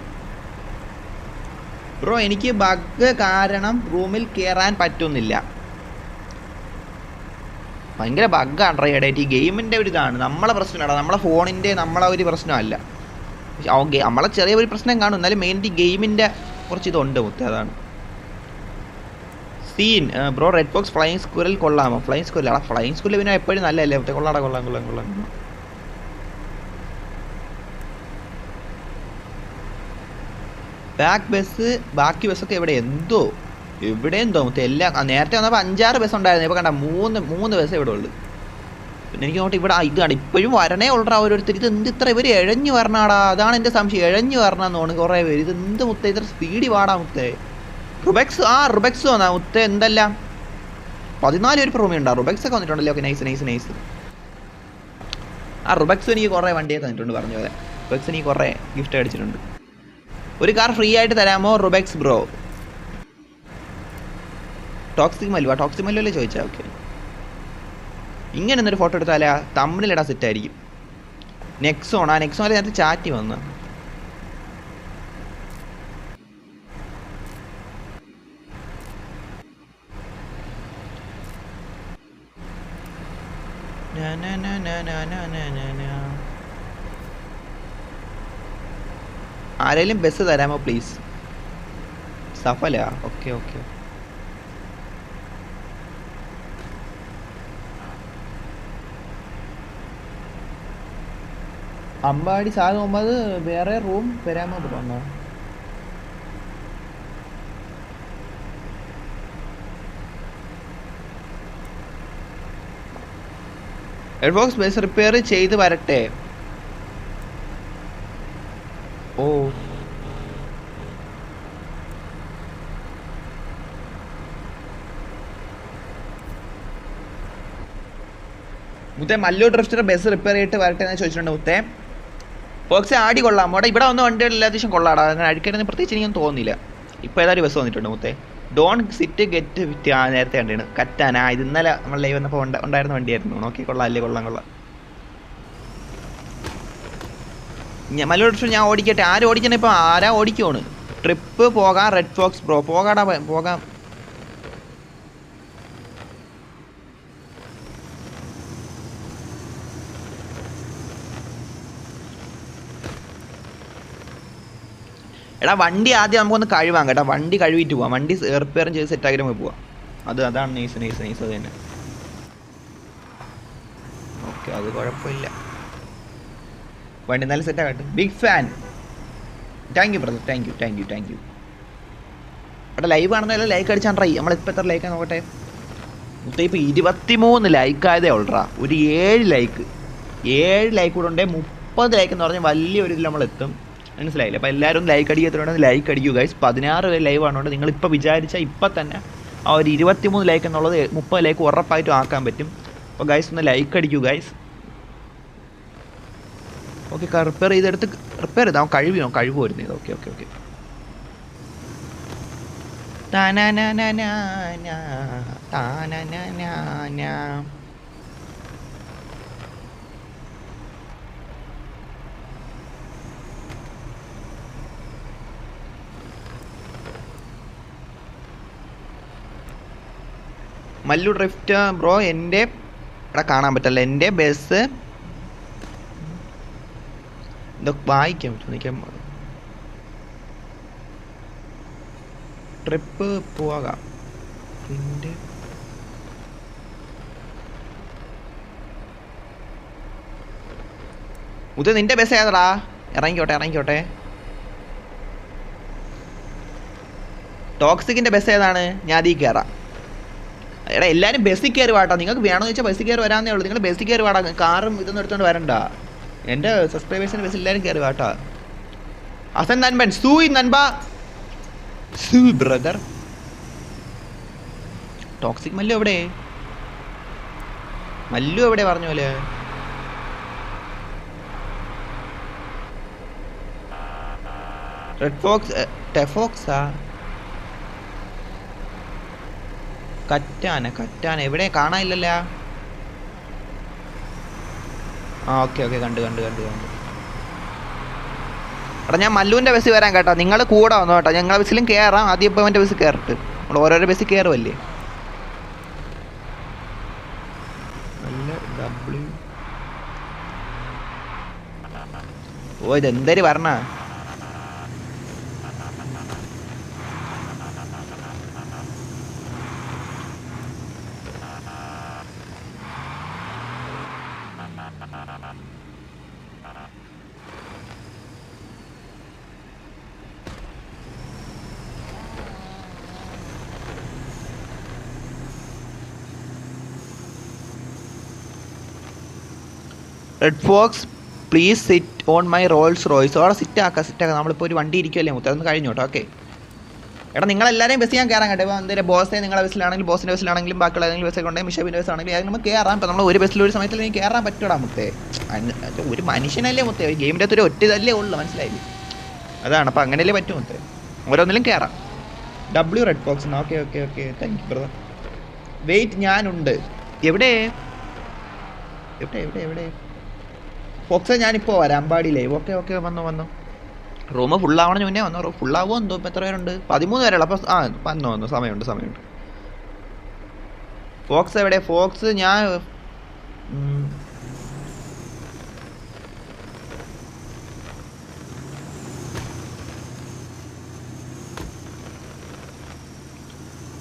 ബ്രോ. എനിക്ക് ബഗ് കാരണം റൂമിൽ കയറാൻ പറ്റുന്നില്ല. ഭയങ്കര ബഗ്ഗാണ് റൈഡായിട്ട്. ഈ ഗെയിമിൻ്റെ ഒരു ഇതാണ് നമ്മളെ പ്രശ്നമാണ്, നമ്മളെ ഫോണിൻ്റെ നമ്മളെ ഒരു പ്രശ്നമല്ല. നമ്മളെ ചെറിയ ഒരു പ്രശ്നം കാണും, എന്നാലും മെയിൻലി ഗെയിമിൻ്റെ കുറച്ച് ഇതുണ്ട് മുത്തേ, അതാണ് scene. Bro red box flying സ്ക്വയറിൽ കൊള്ളാമോ? ഫ്ലൈയിങ് സ്ക്വയർ പിന്നെ എപ്പോഴും നല്ലതല്ലേ മുത്തേ. കൊള്ളാം. ബാക്കി ബസ്സൊക്കെ എവിടെയെന്തോ മുത്തേ. എല്ലാം നേരത്തെ വന്നപ്പോൾ 5-6 ബസ് ഉണ്ടായിരുന്നു, ഇപ്പോൾ കണ്ട 3 ബസ് ഇവിടെ ഉള്ളു. പിന്നെ എനിക്ക് നോട്ട് ഇവിടെ ഇതാണ് ഇപ്പോഴും വരണേ ഉള്ളടാ ഓരോരുത്തർ. ഇത് ഇത്ര ഇവർ എഴഞ്ഞു വരണാടാ, അതാണ് എൻ്റെ സംശയം. എഴഞ്ഞു വരണമെന്ന് തോന്നുന്നു കുറേ പേര്. ഇത് എന്ത് മുത്തേ, ഇത്ര സ്പീഡി പാടാ മുത്തേ. റുബെക്സ് വന്നാ മുത്തേ. എന്തെല്ലാം 14 പേര് ഇപ്പോൾ റൂമിൽ ഉണ്ടാ. റുബെക്സ് ഒക്കെ വന്നിട്ടുണ്ടല്ലോ. Okay, nice. റുബെക്സ് എനിക്ക് കുറേ വണ്ടിയൊക്കെ തന്നിട്ടുണ്ട്, പറഞ്ഞ പോലെ. റുബെക്സ് എനിക്ക് കുറേ ഗിഫ്റ്റ് അടിച്ചിട്ടുണ്ട്. ഒരു കാർ ഫ്രീ ആയിട്ട് തരാമോ റുബെക്സ് ബ്രോ? ടോക്സിക് മല്ലുവല്ലേ ചോദിച്ചാൽ. ഓക്കെ, ഇങ്ങനെ എന്നൊരു ഫോട്ടോ എടുത്താലേ തമ്മിലിടാൻ സെറ്റായിരിക്കും. നെക്സോണാ നേരത്തെ ചാറ്റി വന്ന്. ആരെങ്കിലും ബസ് തരാമോ പ്ലീസ്? സഫലാ? ഓക്കെ. അമ്പാടി സാധു മുഹമ്മദ് വേറെ റൂം തരാമോ പറഞ്ഞോ? എഡ്ബോക്സ് ബസ് റിപ്പയർ ചെയ്ത് വരട്ടെ. ഓ, മുത്തേ മല്ലു ഡ്രിഫ്റ്റർ ബസ് റിപ്പയർ ചെയ്തിട്ട് വരട്ടെ എന്ന് ചോദിച്ചിട്ടുണ്ട് മുത്തേ. ബോക്സ് ആടി കൊള്ളാം മോടെ. ഇവിടെ വന്ന വണ്ടികളിൽ അത്യാവശ്യം കൊള്ളാടാ, അങ്ങനെ അടിക്കണമെന്ന് പ്രത്യേകിച്ച് എനിക്കൊന്നും തോന്നിയില്ല. ഇപ്പോൾ ഏതായാലും ബസ് വന്നിട്ടുണ്ട് മുത്തേ. ഡോൺ സിറ്റ് ഗെറ്റ് വിറ്റ്. നേരത്തെ കണ്ടാണ് കറ്റാനാ. ഇത് ഇന്നലെ നമ്മൾ ലൈവ് വന്നപ്പോൾ ഉണ്ടായിരുന്ന വണ്ടിയായിരുന്നു. നോക്കി കൊള്ളാം. മല്ലു ഡ്രിഫ്റ്റർ ഞാൻ ഓടിക്കട്ടെ. ആരും ഓടിക്കണേ? ഇപ്പോൾ ആരാ ഓടിക്കുവാണ്? ട്രിപ്പ് പോകാം റെഡ് ഫോക്സ് ബ്രോ. പോകാടാ പോകാം. എടാ വണ്ടി ആദ്യം നമുക്കൊന്ന് കഴുകാം കേട്ടോ. വണ്ടി കഴുകിയിട്ട് പോവാം. വണ്ടി റിപ്പയറും ചെയ്ത് സെറ്റാക്കിയിട്ട് നമുക്ക് പോവാം. അതാണ് നൈസ് അത് തന്നെ. ഓക്കെ, അത് കുഴപ്പമില്ല. വണ്ടി നല്ല സെറ്റാകട്ടെ. Big fan. Thank you brother, thank you. എടാ ലൈവ് ആണെന്നല്ല ലൈക്ക് അടിച്ചാൽ ട്രൈ. നമ്മളിപ്പോൾ എത്ര ലൈക്കാണ് നോക്കട്ടെ. മൊത്തം ഇപ്പോൾ 23 ലൈക്കായതേ ഉള്ളടാ. ഒരു 7 ലൈക്ക് കൂടെ ഉണ്ടെങ്കിൽ 30 ലൈക്ക് എന്ന് പറഞ്ഞാൽ വലിയൊരു ഇതിൽ നമ്മളെത്തും. മനസ്സിലായില്ല? അപ്പോൾ എല്ലാവരും ലൈക്ക് അടിക്കാത്തതുകൊണ്ട് ലൈക്ക് അടിക്കുക ഗൈസ്. 16 പേര് ലൈവ് ആണുകൊണ്ട് നിങ്ങളിപ്പോൾ വിചാരിച്ചാൽ ഇപ്പം തന്നെ ആ ഒരു 23 ലൈക്ക് എന്നുള്ളത് 30 ലൈക്ക് ഉറപ്പായിട്ടും ആക്കാൻ പറ്റും. അപ്പോൾ ഗൈസ് ഒന്ന് ലൈക്ക് അടിക്കൂ ഗൈസ്. ഓക്കെ, റിപ്പയർ ചെയ്ത് അവൻ കഴിവ് വരുന്നത്. ഓക്കെ. Mallu drift bro. എൻ്റെ ഇവിടെ കാണാൻ പറ്റല്ല. എൻ്റെ ബസ് ഇതൊക്കെ വായിക്കാൻ പറ്റും. ട്രിപ്പ് പോകാം. പിന്നെ നിന്റെ ബസ് ഏതാടാ? ഇറങ്ങിക്കോട്ടെ. ടോക്സിക്കിൻ്റെ ബസ് ഏതാണ്? ഞാൻ അതിൽ കയറാം. എടാ എല്ലാവരും ബസ്സിൽ കയറി വാട്ടാ. നിങ്ങൾക്ക് വേണമെന്ന് വെച്ചാൽ ബസ്സിൽ കയറി വരാമെന്നേ ഉള്ളൂ. നിങ്ങൾ ബസ്സിൽ കയറി വാടാ. കാറും ഇതൊന്നും എടുത്തോണ്ട് വരണ്ട. എൻ്റെ സബ്സ്ക്രൈബേഴ്സിൻ്റെ ബസ്സിൽ എല്ലാവരും കയറി വാട്ടാ. അസൻ നൻപൻ സൂ ബ്രദർ. ടോക്സിക് മല്ലു എവിടെ പറഞ്ഞ പോലെ? Red Fox ടെഫോക്സാ? കറ്റാന എവിടെ കാണാനില്ലല്ലോ. ഓക്കെ കണ്ടു. എടാ ഞാൻ മല്ലുവിൻ്റെ ബസ്സിൽ വരാൻ കേട്ടോ. നിങ്ങൾ കൂടെ വന്നു കേട്ടോ. ഞങ്ങളെ ബസ്സിലും കയറാം. ആദ്യം ഇപ്പോൾ അവൻ്റെ ബസ്സിൽ കയറിട്ട് നമ്മൾ ഓരോരോ ബസ്സിൽ കയറുമല്ലേ. ഇതെന്തേര് പറഞ്ഞ. Red fox please sit on my Rolls Royce. അവിടെ സിറ്റാക്കാം. നമ്മളിപ്പോൾ ഒരു വണ്ടി ഇരിക്കുമല്ലേ മുത്തേ. അതൊന്ന് കഴിഞ്ഞു കേട്ടോ. ഓക്കെ എടാ നിങ്ങളെല്ലാവരെയും ബസ് ഞാൻ കയറാൻ കേട്ടോ. ഇപ്പോൾ എന്തെങ്കിലും ബോസേ നിങ്ങളുടെ ബസ്സിലാണെങ്കിലും ബോസിൻ്റെ ബസ്സിലാണെങ്കിലും ബാക്കിയുള്ള ഏതെങ്കിലും ബസ്സൊക്കെ ഉണ്ടെങ്കിൽ മിഷബിൻ്റെ ബസ്സാണെങ്കിലും ഏതെങ്കിലും നമുക്ക് കയറാം. ഇപ്പോൾ നമ്മൾ ഒരു ബസ്സിൽ ഒരു സമയത്തിൽ എനിക്ക് കയറാൻ പറ്റൂടാ മുത്തേ. ഒരു മനുഷ്യനല്ലേ മുത്തേ. ഒരു ഗെയിമിൻ്റെ അകത്തൊരു ഒറ്റ ഇതല്ലേ ഉള്ളൂ. മനസ്സിലായില്ലേ? അതാണ്. അപ്പോൾ അങ്ങനെയല്ലേ പറ്റും മുത്തേ. ഓരോന്നിലും കയറാം. Red fox. Okay thank you brother. Wait ഞാനുണ്ട്. എവിടെ ഫോക്സ്? ഞാനിപ്പോൾ വരാം. അമ്പാടിയിലേ. ഓക്കെ വന്നു. റൂം ഫുള്ളാവണ മുന്നേ വന്നു. ഫുള്ളാവുമോ എന്തോ. ഇപ്പം എത്ര പേരുണ്ട്? 13 പേരുള്ളൂ. അപ്പോൾ വന്നു. സമയമുണ്ട്. ഫോക്സ് എവിടെ? ഫോക്സ് ഞാൻ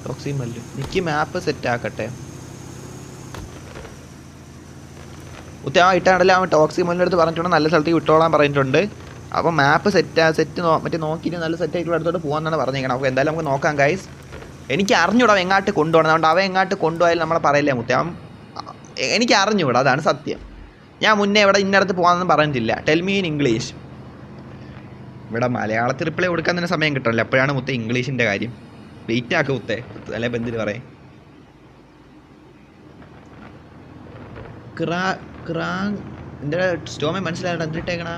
ടോക്സി മല്ലു എനിക്ക് മാപ്പ് സെറ്റ് ആക്കട്ടെ. ഇട്ടാണല്ലോ അവൻ ടോക്സി മല്ലിൻ്റെ അടുത്ത് പറഞ്ഞിട്ടുണ്ട് നല്ല സ്ഥലത്തേക്ക് വിട്ടോളാൻ പറഞ്ഞിട്ടുണ്ട്. അപ്പോൾ മാപ്പ് മറ്റേ നോക്കിയിട്ട് നല്ല സെറ്റായിട്ടുള്ള അടുത്തോട്ട് പോകാമെന്നാണ് പറഞ്ഞേക്കണം. അപ്പോൾ എന്തായാലും നമുക്ക് നോക്കാം ഗൈസ്. എനിക്ക് അറിഞ്ഞൂടാ എങ്ങാട്ട് കൊണ്ടുപോകണം. അതുകൊണ്ട് അവൻ എങ്ങാട്ട് കൊണ്ടുപോയാലും നമ്മളെ പറയില്ലേ മുത്തേ. എനിക്ക് അറിഞ്ഞൂടാ. അതാണ് സത്യം. ഞാൻ മുന്നേ ഇവിടെ ഇന്നടത്ത് പോകാമെന്ന് പറഞ്ഞിട്ടില്ല. Tell me in English. ഇവിടെ മലയാളത്തിൽ റിപ്ലൈ കൊടുക്കാൻ തന്നെ സമയം കിട്ടണല്ലോ. എപ്പോഴാണ് മുത്തേ ഇംഗ്ലീഷിൻ്റെ കാര്യം? വെയിറ്റ് ആക്കുക മുത്തേ. അല്ലെ ഇപ്പം എന്തിന് പറയും. എൻ്റെ സ്റ്റോമേ മനസ്സിലായിട്ട് എന്തിട്ടേക്കണ.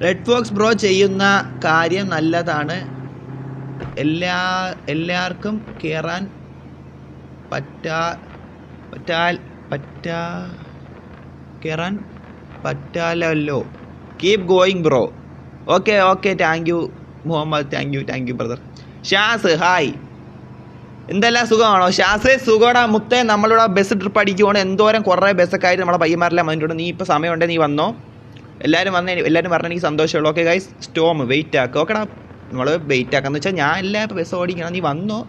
റെഡ് ഫോക്സ് ബ്രോ ചെയ്യുന്ന കാര്യം നല്ലതാണ്. എല്ലാവർക്കും കയറാൻ കയറാൻ പറ്റാലല്ലോ. Keep going bro. Okay okay, thank you Muhammad, thank you brother. Shaz hi, എന്തെല്ലാം സുഖമാണോ ഷാസ്? സുഖോടാ മുത്തേ. നമ്മളിവിടെ ബസ് ട്രിപ്പ് അടിക്കുവാണ്. എന്തോരം കുറേ ബസ്സൊക്കെ ആയിട്ട് നമ്മളെ പയ്യന്മാരെല്ലാം വന്നിട്ടുണ്ട്. നീ ഇപ്പോൾ സമയമുണ്ടെങ്കിൽ നീ വന്നോ. എല്ലാവരും പറഞ്ഞാൽ എനിക്ക് സന്തോഷമുള്ളൂ. ഓക്കെ ഗൈസ്, സ്റ്റോം വെയിറ്റ് ആക്കുക. ഓക്കെടാ, നമ്മൾ വെയിറ്റ് ആക്കാന്ന് വെച്ചാൽ ഞാൻ എല്ലാം ഇപ്പോൾ ബസ് ഓടിക്കണം. നീ വന്നോ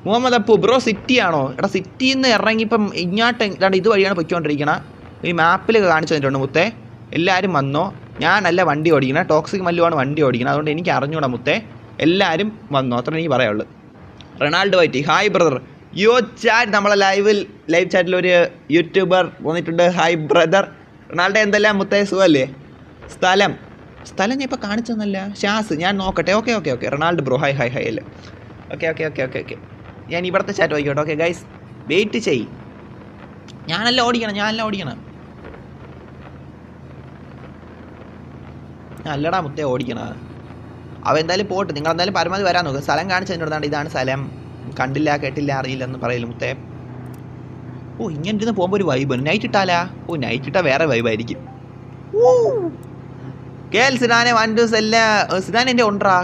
മുഹമ്മദ് അപ്പു ബ്രോ? സിറ്റി ആണോ? എടാ സിറ്റിയിൽ നിന്ന് ഇറങ്ങിയിപ്പം ഇങ്ങോട്ട് ഇത് വഴിയാണ് പൊയ്ക്കൊണ്ടിരിക്കണം. ഈ മാപ്പിൽ കാണിച്ചു തന്നിട്ടുണ്ട് മുത്തേ. എല്ലാവരും വന്നോ. ഞാനല്ല വണ്ടി ഓടിക്കണം, ടോക്സിക് മല്ലുവാണ് വണ്ടി ഓടിക്കണം. അതുകൊണ്ട് എനിക്ക് അറിഞ്ഞൂടാ മുത്തേ. എല്ലാവരും വന്നോ, അത്ര എനിക്ക് പറയാനുള്ളൂ. Ronaldo Whitey hi brother. Chat നമ്മളെ ലൈവ് ചാറ്റിൽ ഒരു യൂട്യൂബർ വന്നിട്ടുണ്ട്. Hi brother. റൊണാൾഡോ എന്തെല്ലാം മുത്തേ, സുഖമല്ലേ? സ്ഥലം ഞാൻ ഇപ്പോൾ കാണിച്ചെന്നല്ല ഷാസ്, ഞാൻ നോക്കട്ടെ. ഓക്കെ റൊണാൾഡോ ബ്രോ ഹായ് അല്ലേ. ഓക്കെ ഞാൻ ഇവിടുത്തെ ചാറ്റ് വായിക്കോട്ടെ. ഓക്കെ ഗൈസ്, വെയിറ്റ് ചെയ്. ഞാനല്ല ഓടിക്കണം. അല്ലടാ മുത്തേ ഓടിക്കണം. അവ എന്തായാലും പോട്ട്, നിങ്ങൾ എന്തായാലും പരമാവധി വരാൻ നോക്കുക. സ്ഥലം കാണിച്ചു തന്നിട്ടാണ്, ഇതാണ് സ്ഥലം. കണ്ടില്ല കേട്ടില്ല അറിയില്ല എന്ന് പറയില്ല മുത്തേ. ഇങ്ങനെ ഇരുന്ന് പോകുമ്പോൾ ഒരു വൈബാണ്. നൈറ്റ് ഇട്ടാലാ? നൈറ്റ് ഇട്ടാൽ വേറെ വൈബായിരിക്കും. കേൾ സിനാനെ വണ്ടൂസ് എല്ലാ സിനാൻ എൻ്റെ ഉണ്ട്രാ.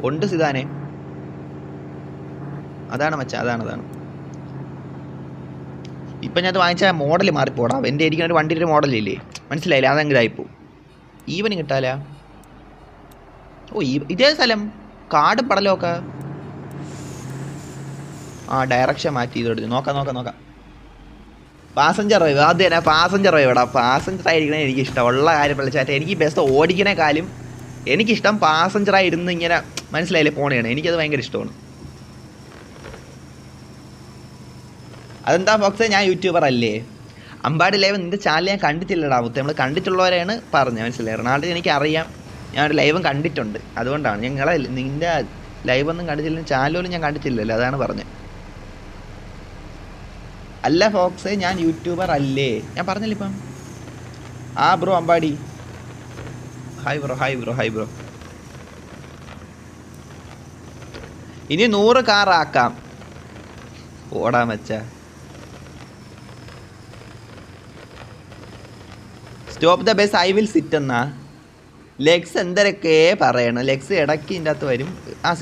ഉണ്ട് സിതാനെ. അതാണ് മച്ചാ, അതാണ്. ഇപ്പം ഞാൻ അത് വാങ്ങിച്ച മോഡൽ മാറിപ്പോടാ. എൻ്റെ ഇരിക്കുന്ന ഒരു വണ്ടിയുടെ മോഡലില്ലേ, മനസ്സിലായില്ലേ? അതെങ്കിലായിപ്പോ ഈവനും കിട്ടാല. ഇതേ സ്ഥലം കാടും പടലമൊക്കെ. ഡയറക്ഷൻ മാറ്റി ചെയ്ത് നോക്കാം. പാസഞ്ചർ ഡ്രൈവ്, അത് തന്നെ പാസഞ്ചർ ഡ്രൈവ്. എടാ പാസഞ്ചർ ആയിരിക്കണേ എനിക്കിഷ്ടം. ഉള്ള കാര്യം പള്ളിച്ചാറ്റ എനിക്ക് ബസ് ഓടിക്കണേക്കാളും എനിക്കിഷ്ടം പാസഞ്ചറായി ഇരുന്ന് ഇങ്ങനെ, മനസ്സിലായില്ലേ, പോണേണ്. എനിക്കത് ഭയങ്കര ഇഷ്ടമാണ്. അതെന്താ ഫോക്സേ, ഞാൻ യൂട്യൂബർ അല്ലേ? അമ്പാടി ലൈവ് നിൻ്റെ ചാനൽ ഞാൻ കണ്ടിട്ടില്ലടാ മുത്തേ. നമ്മൾ കണ്ടിട്ടുള്ളവരാണ് പറഞ്ഞത്, മനസ്സിലായി? റൊണാൾഡോ എനിക്കറിയാം, ഞാനൊരു ലൈവും കണ്ടിട്ടുണ്ട്. അതുകൊണ്ടാണ് നിൻ്റെ ലൈവ് ഒന്നും കണ്ടിട്ടില്ല, ചാനലും ഞാൻ കണ്ടിട്ടില്ലല്ലോ, അതാണ് പറഞ്ഞത്. അല്ല ഫോക്സേ, ഞാൻ യൂട്യൂബർ അല്ലേ? ഞാൻ പറഞ്ഞില്ല ഇപ്പം. Bro Ambadi hi bro. ഇനി 100 കാറാക്കാം. ഓടാ മച്ച. Stop the bus, I will sit എന്നാ ലെക്സ് എന്തൊക്കെ പറയണം. ലെക്സ് ഇടയ്ക്ക് ഇതിൻ്റെ അകത്ത് വരും.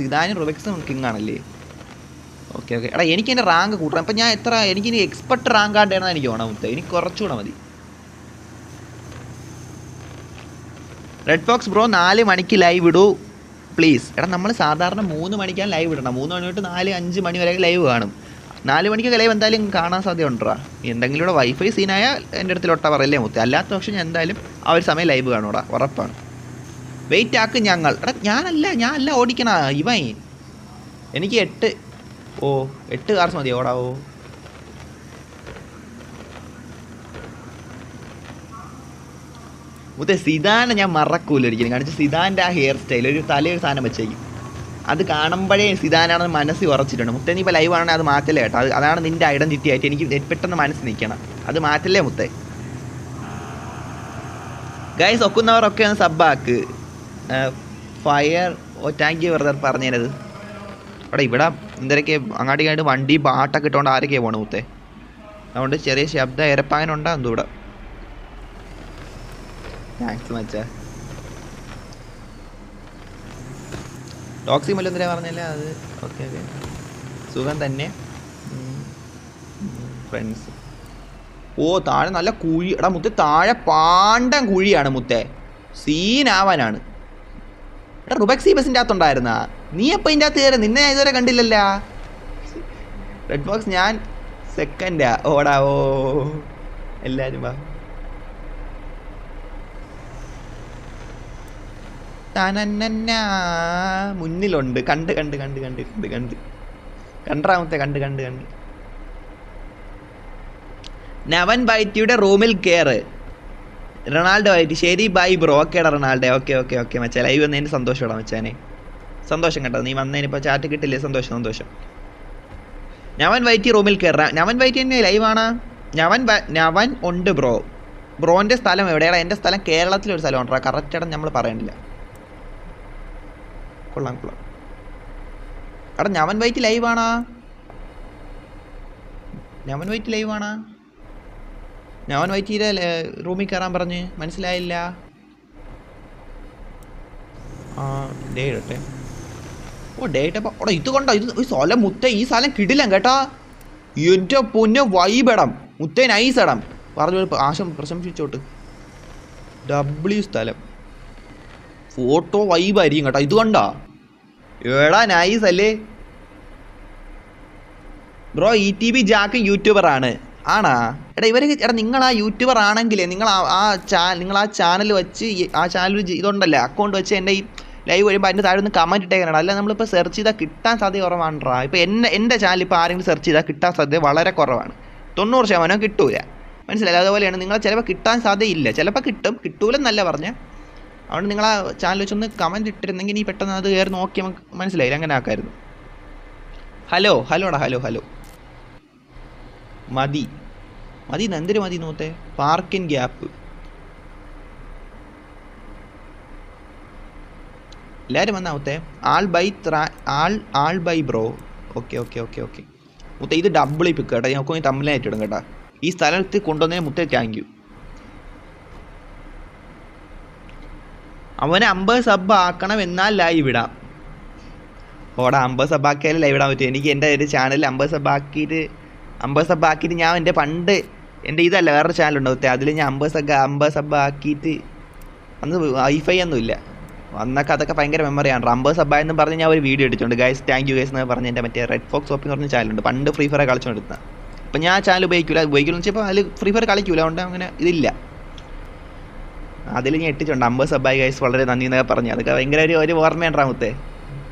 സിദാനും റുബെക്സും കിങ് ആണല്ലേ? ഓക്കെ എടാ, എനിക്ക് എൻ്റെ റാങ്ക് കൂട്ടണം. അപ്പം ഞാൻ എനിക്കിനി എക്സ്പെർട്ട് റാങ്ക് ആണ്ടാണ് എനിക്ക് വേണം മുത്തേ. എനിക്ക് കുറച്ചുകൂടെ മതി. റെഡ് ഫോക്സ് ബ്രോ 4 മണിക്ക് ലൈവ് ഇടൂ പ്ലീസ്. എടാ നമ്മൾ സാധാരണ 3 മണിക്കാണ് ലൈവ് ഇടണം. 3 മണി തൊട്ട് 4-5 മണി വരെ ലൈവ് കാണും. 4 മണിക്കൊക്കെ ലൈവ് എന്തായാലും കാണാൻ സാധ്യത ഉണ്ടോ? എന്തെങ്കിലും ഇവിടെ വൈഫൈ സീനായാൽ എൻ്റെ അടുത്തിലൊട്ട പറയല്ലേ മുത്തേ. അല്ലാത്ത പക്ഷേ ഞാൻ എന്തായാലും ആ ഒരു സമയം ലൈവ് കാണൂടാ, ഉറപ്പാണ്. വെയിറ്റ് ആക്ക് ഞങ്ങൾ. എടാ ഞാനല്ല ഓടിക്കണ ഇവൻ. എനിക്ക് 8 കാർസ് മതി ഓടാവോ? മുത്തേ സിദാനെ ഞാൻ മറക്കൂല ഒരിക്കലും. കാണിച്ച സിദാൻ്റെ ആ ഹെയർ സ്റ്റൈൽ, ഒരു തലയൊരു സാധനം വെച്ചേക്കും. അത് കാണുമ്പോഴേ സിദാനാണെന്ന് മനസ്സിൽ ഉറച്ചിട്ടുണ്ട് മുത്തേ. നീ ഇപ്പോൾ ലൈവ് ആണെങ്കിൽ അത് മാറ്റല്ലേ കേട്ടോ. അതാണ് നിൻ്റെ ഐഡൻറ്റിറ്റി ആയിട്ട് എനിക്ക് പെട്ടെന്ന് മനസ്സിൽ നിൽക്കണം. അത് മാറ്റല്ലേ മുത്തേ. ഗൈസ് ഒക്കുന്നവരൊക്കെ ഒന്ന് സബ്ബാക്ക്. ഫയർ താങ്ക് യു ബ്രദർ പറഞ്ഞത്. ഇവിടെ എന്തൊക്കെ അങ്ങാടിക്കായിട്ട് വണ്ടി പാട്ടൊക്കെ ഇട്ടുകൊണ്ട് ആരൊക്കെയാണ് പോകണം മുത്തേ. അതുകൊണ്ട് ചെറിയ ശബ്ദം ഇരപ്പാനുണ്ടോ എന്തോ ഇവിടെ. താങ്ക്സ് മച്ചാ. ടോക്സി മല്ലോ എന്തിനാ പറഞ്ഞല്ലേ അത്. ഓക്കെ സുഖം തന്നെ ഫ്രണ്ട്സ്. താഴെ നല്ല കുഴി. എടാ മുത്തേ, താഴെ പാണ്ടൻ കുഴിയാണ് മുത്തേ. സീനാവാനാണ്. എടാ റുബക്സി ബസിൻ്റെ അകത്തുണ്ടായിരുന്നാ? നീ എപ്പോൾ ഇതിൻ്റെ അകത്ത് കയറി? നിന്നെ ഞാൻ ഇതുവരെ കണ്ടില്ലല്ല. റെഡ് ബോക്സ് ഞാൻ സെക്കൻഡാ. ഓടാവോ എല്ലാവരും വാ. മുന്നിലുണ്ട്. കണ്ടാമത്തെ കണ്ട് നവൻ വൈറ്റിയുടെ റൂമിൽ കയറ്. റൊണാൾഡോ വൈറ്റി ശരി ബൈ ബ്രോ. ഓക്കേടാ റൊണാൾഡോ. ഓക്കെ മച്ചാ. ലൈവ് വന്നതിന് സന്തോഷമാടാ മച്ചാനെ. സന്തോഷം കേട്ടോ. നീ വന്നതിനിപ്പോൾ ചാറ്റ് കിട്ടില്ലേ? സന്തോഷം. നവൻ വൈറ്റി റൂമിൽ കയറാം. നവൻ വൈറ്റി തന്നെ ലൈവാണ്. നവൻ ഉണ്ട് ബ്രോ. ബ്രോൻ്റെ സ്ഥലം എവിടെയാണ്? എൻ്റെ സ്ഥലം കേരളത്തിലൊരു സ്ഥലം ഉണ്ടോ? കറക്റ്റ് ഇടം നമ്മൾ പറയണില്ല. കൊള്ളാം കൊള്ളാം. എടാ ഞവൻ വൈറ്റ് ലൈവാണാ? ഞവൻ വൈറ്റ് ലൈവാണാ? ഞവൻ വൈറ്റിയുടെ റൂമിൽ കയറാൻ പറഞ്ഞ് മനസ്സിലായില്ല. ആ ഡേ ഇടട്ടെ. ഓ ഡേ ഇട്ടപ്പോൾ ഓടാ ഇത് കൊണ്ടോ ഇത് ഈ സ്ഥലം മുത്തേ, ഈ സ്ഥലം കിടിലം കേട്ടാ. എൻ്റെ പൊന്നെ വൈബിടം മുത്തേ, നൈസ് ഇടം. പറഞ്ഞു പ്രശംസിച്ചോട്ട്. ഡബ്ല്യു സ്ഥലം ഫോട്ടോ വൈബായിരിക്കും കേട്ടോ. ഇത് കണ്ടാ എടാ നൈസ് അല്ലേ ബ്രോ? ETB ജാക്ക് യൂട്യൂബറാണ് ആണാ? എടാ എടാ നിങ്ങൾ ആ യൂട്യൂബർ ആണെങ്കിലേ നിങ്ങൾ ആ ചാനൽ വെച്ച് ആ ചാനൽ ഇതുണ്ടല്ലേ അക്കൗണ്ട് വെച്ച് എൻ്റെ ഈ ലൈവ് വരുമ്പോൾ അതിൻ്റെ താഴെ ഒന്ന് കമൻറ്റ് ഇട്ടേക്കണം. അല്ല നമ്മളിപ്പോൾ സെർച്ച് ചെയ്താൽ കിട്ടാൻ സാധ്യത കുറവാണ്ട്രാ. ഇപ്പോൾ എൻ്റെ ചാനൽ ഇപ്പോൾ ആരെങ്കിലും സെർച്ച് ചെയ്താൽ കിട്ടാൻ സാധ്യത വളരെ കുറവാണ്. 90% കിട്ടൂല. മനസ്സിലായില്ല? അതുപോലെയാണ് നിങ്ങൾ ചിലപ്പോൾ കിട്ടാൻ സാധ്യതയില്ല, ചിലപ്പോൾ കിട്ടും, കിട്ടൂലെന്നല്ല പറഞ്ഞത്. അതുകൊണ്ട് നിങ്ങൾ ആ ചാനൽ വെച്ചൊന്ന് കമൻറ്റ് ഇട്ടിരുന്നെങ്കിൽ നീ പെട്ടെന്ന് അത് കയറി നോക്കി നമുക്ക് മനസ്സിലായില്ല. അങ്ങനെ ആക്കായിരുന്നു. ഹലോടാ ഹലോ മതി എന്തൊരു മതി നോത്തേ. പാർക്കിൻ ഗ്യാപ്പ് എല്ലാവരും വന്നാവത്തെ. All bye bro. ഓക്കെ മുത്തേ ഇത് ഡബിൾ പിക്ക് കേട്ടോ. ഞങ്ങൾക്ക് തമ്മിലായിട്ട് ഇടും കേട്ടോ. ഈ സ്ഥലത്ത് കൊണ്ടുവന്നതിന് മുത്തേ താങ്ക് യു. അവനെ 50 സബ് ആക്കണം എന്നാൽ ലൈവ് ഇടാം. ഓടാ 50 സബ് ആക്കിയാലും ലൈവ് ഇടാൻ പറ്റും. എനിക്ക് എൻ്റെ ഒരു ചാനലിൽ 50 സബ് ആക്കിയിട്ട് ഞാൻ എൻ്റെ പണ്ട് എൻ്റെ ഇതല്ല വേറൊരു ചാനലുണ്ടാവത്തെ, അതിൽ ഞാൻ 50 സബ് ആക്കിയിട്ട് അന്ന് വൈഫൈ ഒന്നുമില്ല. അന്നൊക്കെ അതൊക്കെ ഭയങ്കര മെമ്മറിയാണ്. 50 സബ്ബായെന്ന് പറഞ്ഞ് ഞാൻ ഒരു വീഡിയോ എടുത്തിട്ടുണ്ട്. ഗൈസ് താങ്ക് യു ഗൈസ് എന്ന് പറഞ്ഞ് എൻ്റെ മറ്റേ റെഡ് ഫോക്സ് ഓപ്പി എന്ന് പറഞ്ഞ ചാനലുണ്ട്. പണ്ട് ഫ്രീ ഫയർ കളിച്ചുകൊണ്ടിരുന്ന. അപ്പം ഞാൻ ആ ചാനൽ ഉപയോഗിക്കില്ലെന്ന് വെച്ചപ്പോൾ അതിൽ ഫ്രീ ഫയർ കളിക്കില്ല. അതുകൊണ്ട് അങ്ങനെ ഇതില്ല. അതിൽ ഞാൻ ഇട്ടിട്ടുണ്ട് 50 സബ്ബായി ഗൈസ് വളരെ നന്ദി എന്നൊക്കെ പറഞ്ഞു. അതൊക്കെ ഭയങ്കര ഒരു ഓർമ്മയുണ്ടാ മുത്തേ.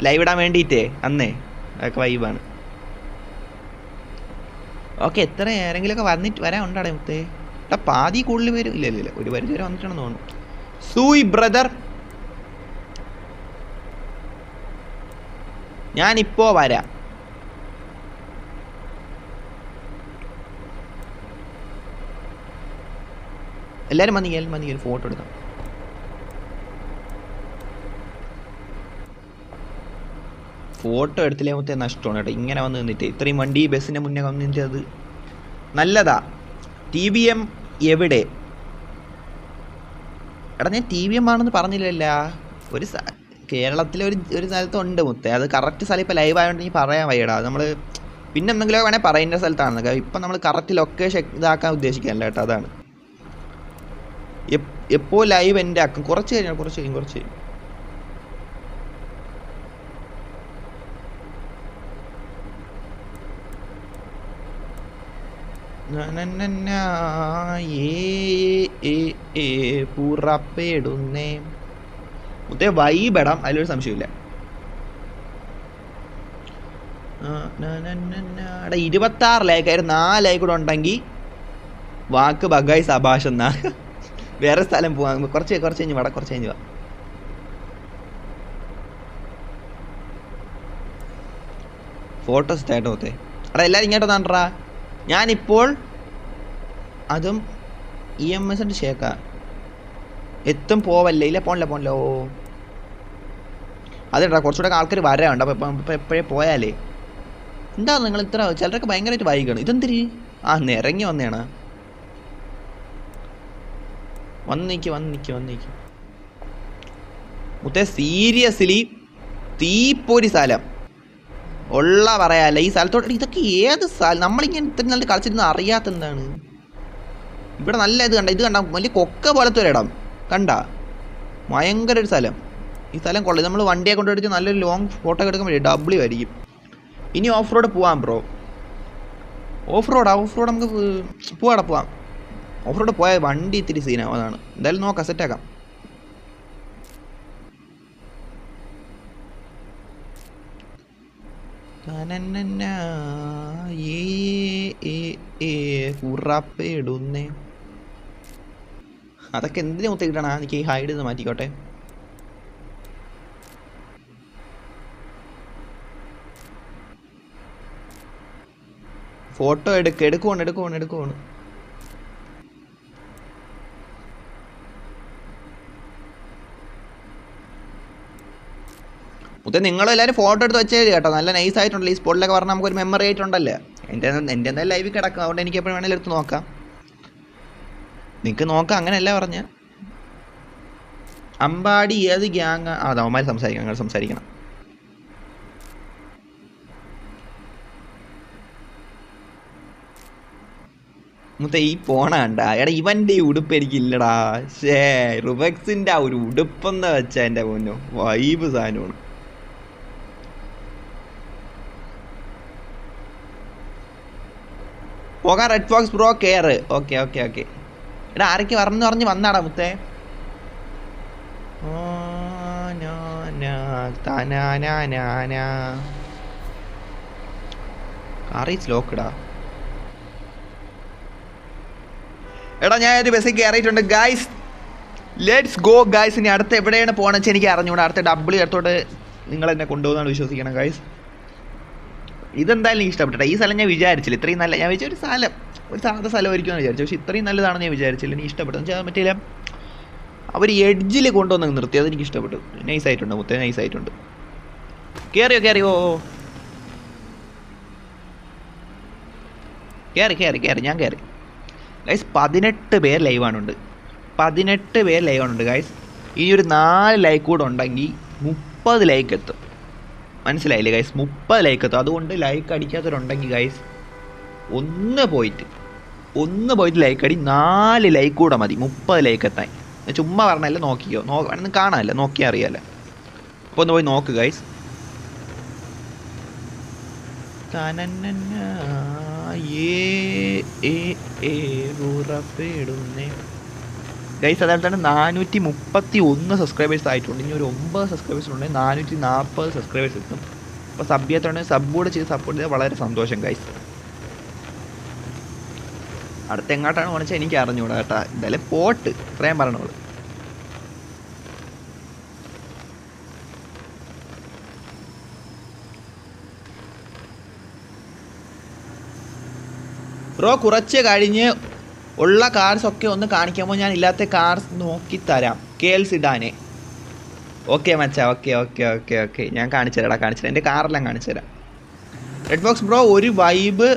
ലൈവ് ഇടാൻ വേണ്ടിയിട്ടേ അന്നേ അതൊക്കെ വൈബാണ്. ഓക്കെ എത്ര ആരെങ്കിലുമൊക്കെ വരാൻ ഉണ്ടാടേ മുത്തേ. എടാ പാതി കൂടുതൽ പേരും ഇല്ല ഒരു പരിധി വരെ വന്നിട്ടുണ്ടെന്ന് തോന്നുന്നു. സൂയ് ബ്രദർ ഞാനിപ്പോ വരാം. എല്ലാവരും വന്നിക്കാൻ ഫോട്ടോ എടുക്കാം. ഫോട്ടോ എടുത്തില്ലേ മൊത്തേ നഷ്ടമാണ് കേട്ടോ. ഇങ്ങനെ വന്ന് നിന്നിട്ട് ഇത്രയും വണ്ടി ബസ്സിൻ്റെ മുന്നേ വന്ന് നിന്നിട്ട് അത് നല്ലതാ. TBM എവിടെ? എടാ ഞാൻ TBM ആണെന്ന് പറഞ്ഞില്ലല്ല. ഒരു കേരളത്തിലെ ഒരു സ്ഥലത്തുണ്ട് മുത്തേ. അത് കറക്റ്റ് സ്ഥലം ഇപ്പോൾ ലൈവ് ആയതുകൊണ്ട് നീ പറയാൻ വയ്യടാ. നമ്മൾ പിന്നെ എന്തെങ്കിലും വേണേൽ പറയുന്ന സ്ഥലത്താണ്. ഇപ്പം നമ്മൾ കറക്റ്റ് ലൊക്കേഷൻ ഇതാക്കാൻ ഉദ്ദേശിക്കാനല്ല കേട്ടോ. അതാണ് എപ്പോൾ ലൈവ് എൻ്റെ ആക്കും. കുറച്ച് കഴിഞ്ഞ് പുറപ്പെടുന്നേ മുത്തേ വൈബിടാം. അതിലൊരു സംശയമില്ല. 26 ലൈക്കായിരുന്നു. 4 ലൈക്ക് കൂടെ ഉണ്ടെങ്കിൽ വാക്ക് ബഗായി സഭാഷ് എന്നാ. വേറെ സ്ഥലം പോവാം. കുറച്ച് കഴിഞ്ഞ് വാ. ഫോട്ടോസ് ഇട്ടായിട്ട് മുത്തേ. എടാ എല്ലാവരും ഇങ്ങോട്ട് വന്നാണ്ടാ. ഞാനിപ്പോൾ അതും EMS ഷേക്കാ എത്തും പോവല്ലേ. ഇല്ല പോണില്ല. ഓ അതെടാ കുറച്ചുകൂടെ ആൾക്കാർ വരാനുണ്ട്. അപ്പം എപ്പോഴേ പോയാലേ എന്താ നിങ്ങൾ ഇത്ര ചിലരൊക്കെ ഭയങ്കരമായിട്ട് വൈകാണ്. ഇതെന്തിരി ഇറങ്ങി വന്നേണ്. വന്ന് നിൽക്കി മുത്തേ. സീരിയസ്ലി തീപ്പൊരി സ്ഥലം ഉള്ള പറയാല്ല ഈ സ്ഥലത്തോട്ട്. ഇതൊക്കെ ഏത് സ്ഥലം? നമ്മളിങ്ങനെ ഇത്ര നല്ല കളിച്ചിരുന്ന അറിയാത്ത എന്താണ് ഇവിടെ നല്ല ഇത് കണ്ട വലിയ കൊക്ക പോലത്തെ ഒരിടം കണ്ട. ഭയങ്കര ഒരു സ്ഥലം. ഈ സ്ഥലം കൊള്ളാം. നമ്മൾ വണ്ടിയെ കൊണ്ടുപോയിട്ട് നല്ലൊരു ലോങ് ഫോട്ടോ എടുക്കാൻ വേണ്ടി ഡബ്ല്യു ആയിരിക്കും. ഇനി ഓഫ് റോഡ് പോവാം ബ്രോ. ഓഫ് റോഡ് നമുക്ക് പോവാം. ഓഫ് റോഡ് പോയാൽ വണ്ടി ഇത്തിരി സീനാവും. അതാണ് എന്തായാലും നോക്കാം, സെറ്റാക്കാം. ഉറപ്പിടുന്നേ. അതൊക്കെ എന്തിനു മുത്തിക്കിട്ടണ? എനിക്ക് ഈ ഹൈഡ് നിന്ന് മാറ്റിക്കോട്ടെ. ഫോട്ടോ എടുക്കുവാണ്. മുത്തേ നിങ്ങളെല്ലാവരും ഫോട്ടോ എടുത്ത് വെച്ചേ കേട്ടോ. നല്ല നൈസ് ആയിട്ടുണ്ടല്ലോ ഈ സ്പോട്ടിലൊക്കെ പറഞ്ഞാൽ നമുക്കൊരു മെമ്മറി ആയിട്ടുണ്ടല്ലോ. എൻ്റെ എന്തായാലും ലൈവിൽ കിടക്കും, അതുകൊണ്ട് എനിക്ക് എപ്പോഴും വേണമെങ്കിലും എടുത്ത് നോക്കാം. നിങ്ങൾക്ക് നോക്കാം, അങ്ങനെയല്ല പറഞ്ഞ. അമ്പാടി ഏത് ഗ്യാങ്? അവന്മാർ സംസാരിക്കണം, നിങ്ങൾ സംസാരിക്കണം. മുത്തേ ഈ പോണണ്ട എടാ, ഇവൻ്റെ ഈ ഉടുപ്പ് എനിക്കില്ലടാ. റുബക്സിൻ്റെ ആ ഒരു ഉടുപ്പെന്ന് വെച്ചാൽ എൻ്റെ പൊന്നോ വൈബ് സാധനമാണ്. പോകാൻ red fox bro care. Okay okay okay. എടാ ആരൊക്കെ പറഞ്ഞ് വന്നാടാ മുത്തേ. ലോക്കടാ. എടാ ഞാൻ ഒരു ബസ്സിൽ കയറിയിട്ടുണ്ട് ഗൈസ്. Let's go guys. ഇനി അടുത്ത് എവിടെയാണ് പോകണമെന്ന് വെച്ചാൽ എനിക്ക് അറിഞ്ഞൂടാ. അടുത്ത ഡബിൾ അടുത്തോട്ട് നിങ്ങൾ എന്നെ കൊണ്ടുപോകുന്നതാണ് വിശ്വസിക്കണം ഗൈസ്. ഇതെന്തായാലും എനിക്ക് ഇഷ്ടപ്പെട്ട ഈ സ്ഥലം. ഞാൻ വിചാരിച്ചില്ല ഇത്രയും നല്ല. ഞാൻ വിചാരിച്ച ഒരു സാധാ സ്ഥലമായിരിക്കുമെന്ന് വിചാരിച്ചു. പക്ഷേ ഇത്രയും നല്ലതാണെന്ന് ഞാൻ വിചാരിച്ചില്ല. എനിക്ക് ഇഷ്ടപ്പെട്ടു എന്ന് വെച്ചാൽ മറ്റേ അവർ എഡ്ജിൽ കൊണ്ടുവന്ന് നിർത്തി, അതെനിക്ക് ഇഷ്ടപ്പെട്ടു. നൈസായിട്ടുണ്ട് മുത്തേ, നൈസായിട്ടുണ്ട്. കയറിയോ കയറിയോ? കയറി ഞാൻ കയറി ഗൈസ്. 18 പേര് ലൈവാണുണ്ട്. 18 പേര് ലൈവാണുണ്ട് ഗൈസ്. ഇനി ഒരു 4 ലൈക്ക് കൂടെ ഉണ്ടെങ്കിൽ 30 ലൈക്ക് എത്തും. മനസ്സിലായില്ലേ ഗൈസ്? 30 ലൈക്ക് എത്തും. അതുകൊണ്ട് ലൈക്ക് അടിക്കാത്തവരുണ്ടെങ്കിൽ ഗൈസ് ഒന്ന് പോയിട്ട് ലൈക്ക് അടി. 4 ലൈക്ക് കൂടെ മതി 30 ലൈക്ക് എത്താൻ. ചുമ്മാ പറഞ്ഞല്ലേ, നോക്കിയോ, കാണാമല്ലോ, നോക്കിയാൽ അറിയാമല്ലോ. അപ്പോൾ ഒന്ന് പോയി നോക്ക് ഗൈസ്. ഗൈസ് അതേപോലെ തന്നെ 431 സബ്സ്ക്രൈബേഴ്സ് ആയിട്ടുണ്ട്. ഇനി ഒരു 9 സബ്സ്ക്രൈബേഴ്സ് ഉണ്ടെങ്കിൽ 440 സബ്സ്ക്രൈബേഴ്സ് എത്തും. അപ്പോൾ സബ് ചെയ്യാത്തതുകൊണ്ട് സബ് കൂടെ ചെയ്ത് സപ്പോർട്ട് ചെയ്താൽ വളരെ സന്തോഷം ഗൈസ്. അടുത്ത് എങ്ങോട്ടാണ് പോണെച്ചാൽ എനിക്ക് അറിഞ്ഞൂടാ കേട്ടാ. എന്തായാലും പോട്ട് ഇത്രയും പറഞ്ഞോളൂ. ബ്രോ കുറച്ച് കഴിഞ്ഞ് ഉള്ള കാർസൊക്കെ ഒന്ന് കാണിക്കുമ്പോൾ ഞാൻ ഇല്ലാത്ത കാർസ് നോക്കി തരാം. KL സിഡാനെ. ഓക്കെ മച്ചാ, ഓക്കെ ഞാൻ കാണിച്ചു തരാം. എൻ്റെ കാറെല്ലാം കാണിച്ചു തരാം. റെഡ് ബോക്സ് ബ്രോ ഒരു വൈബ്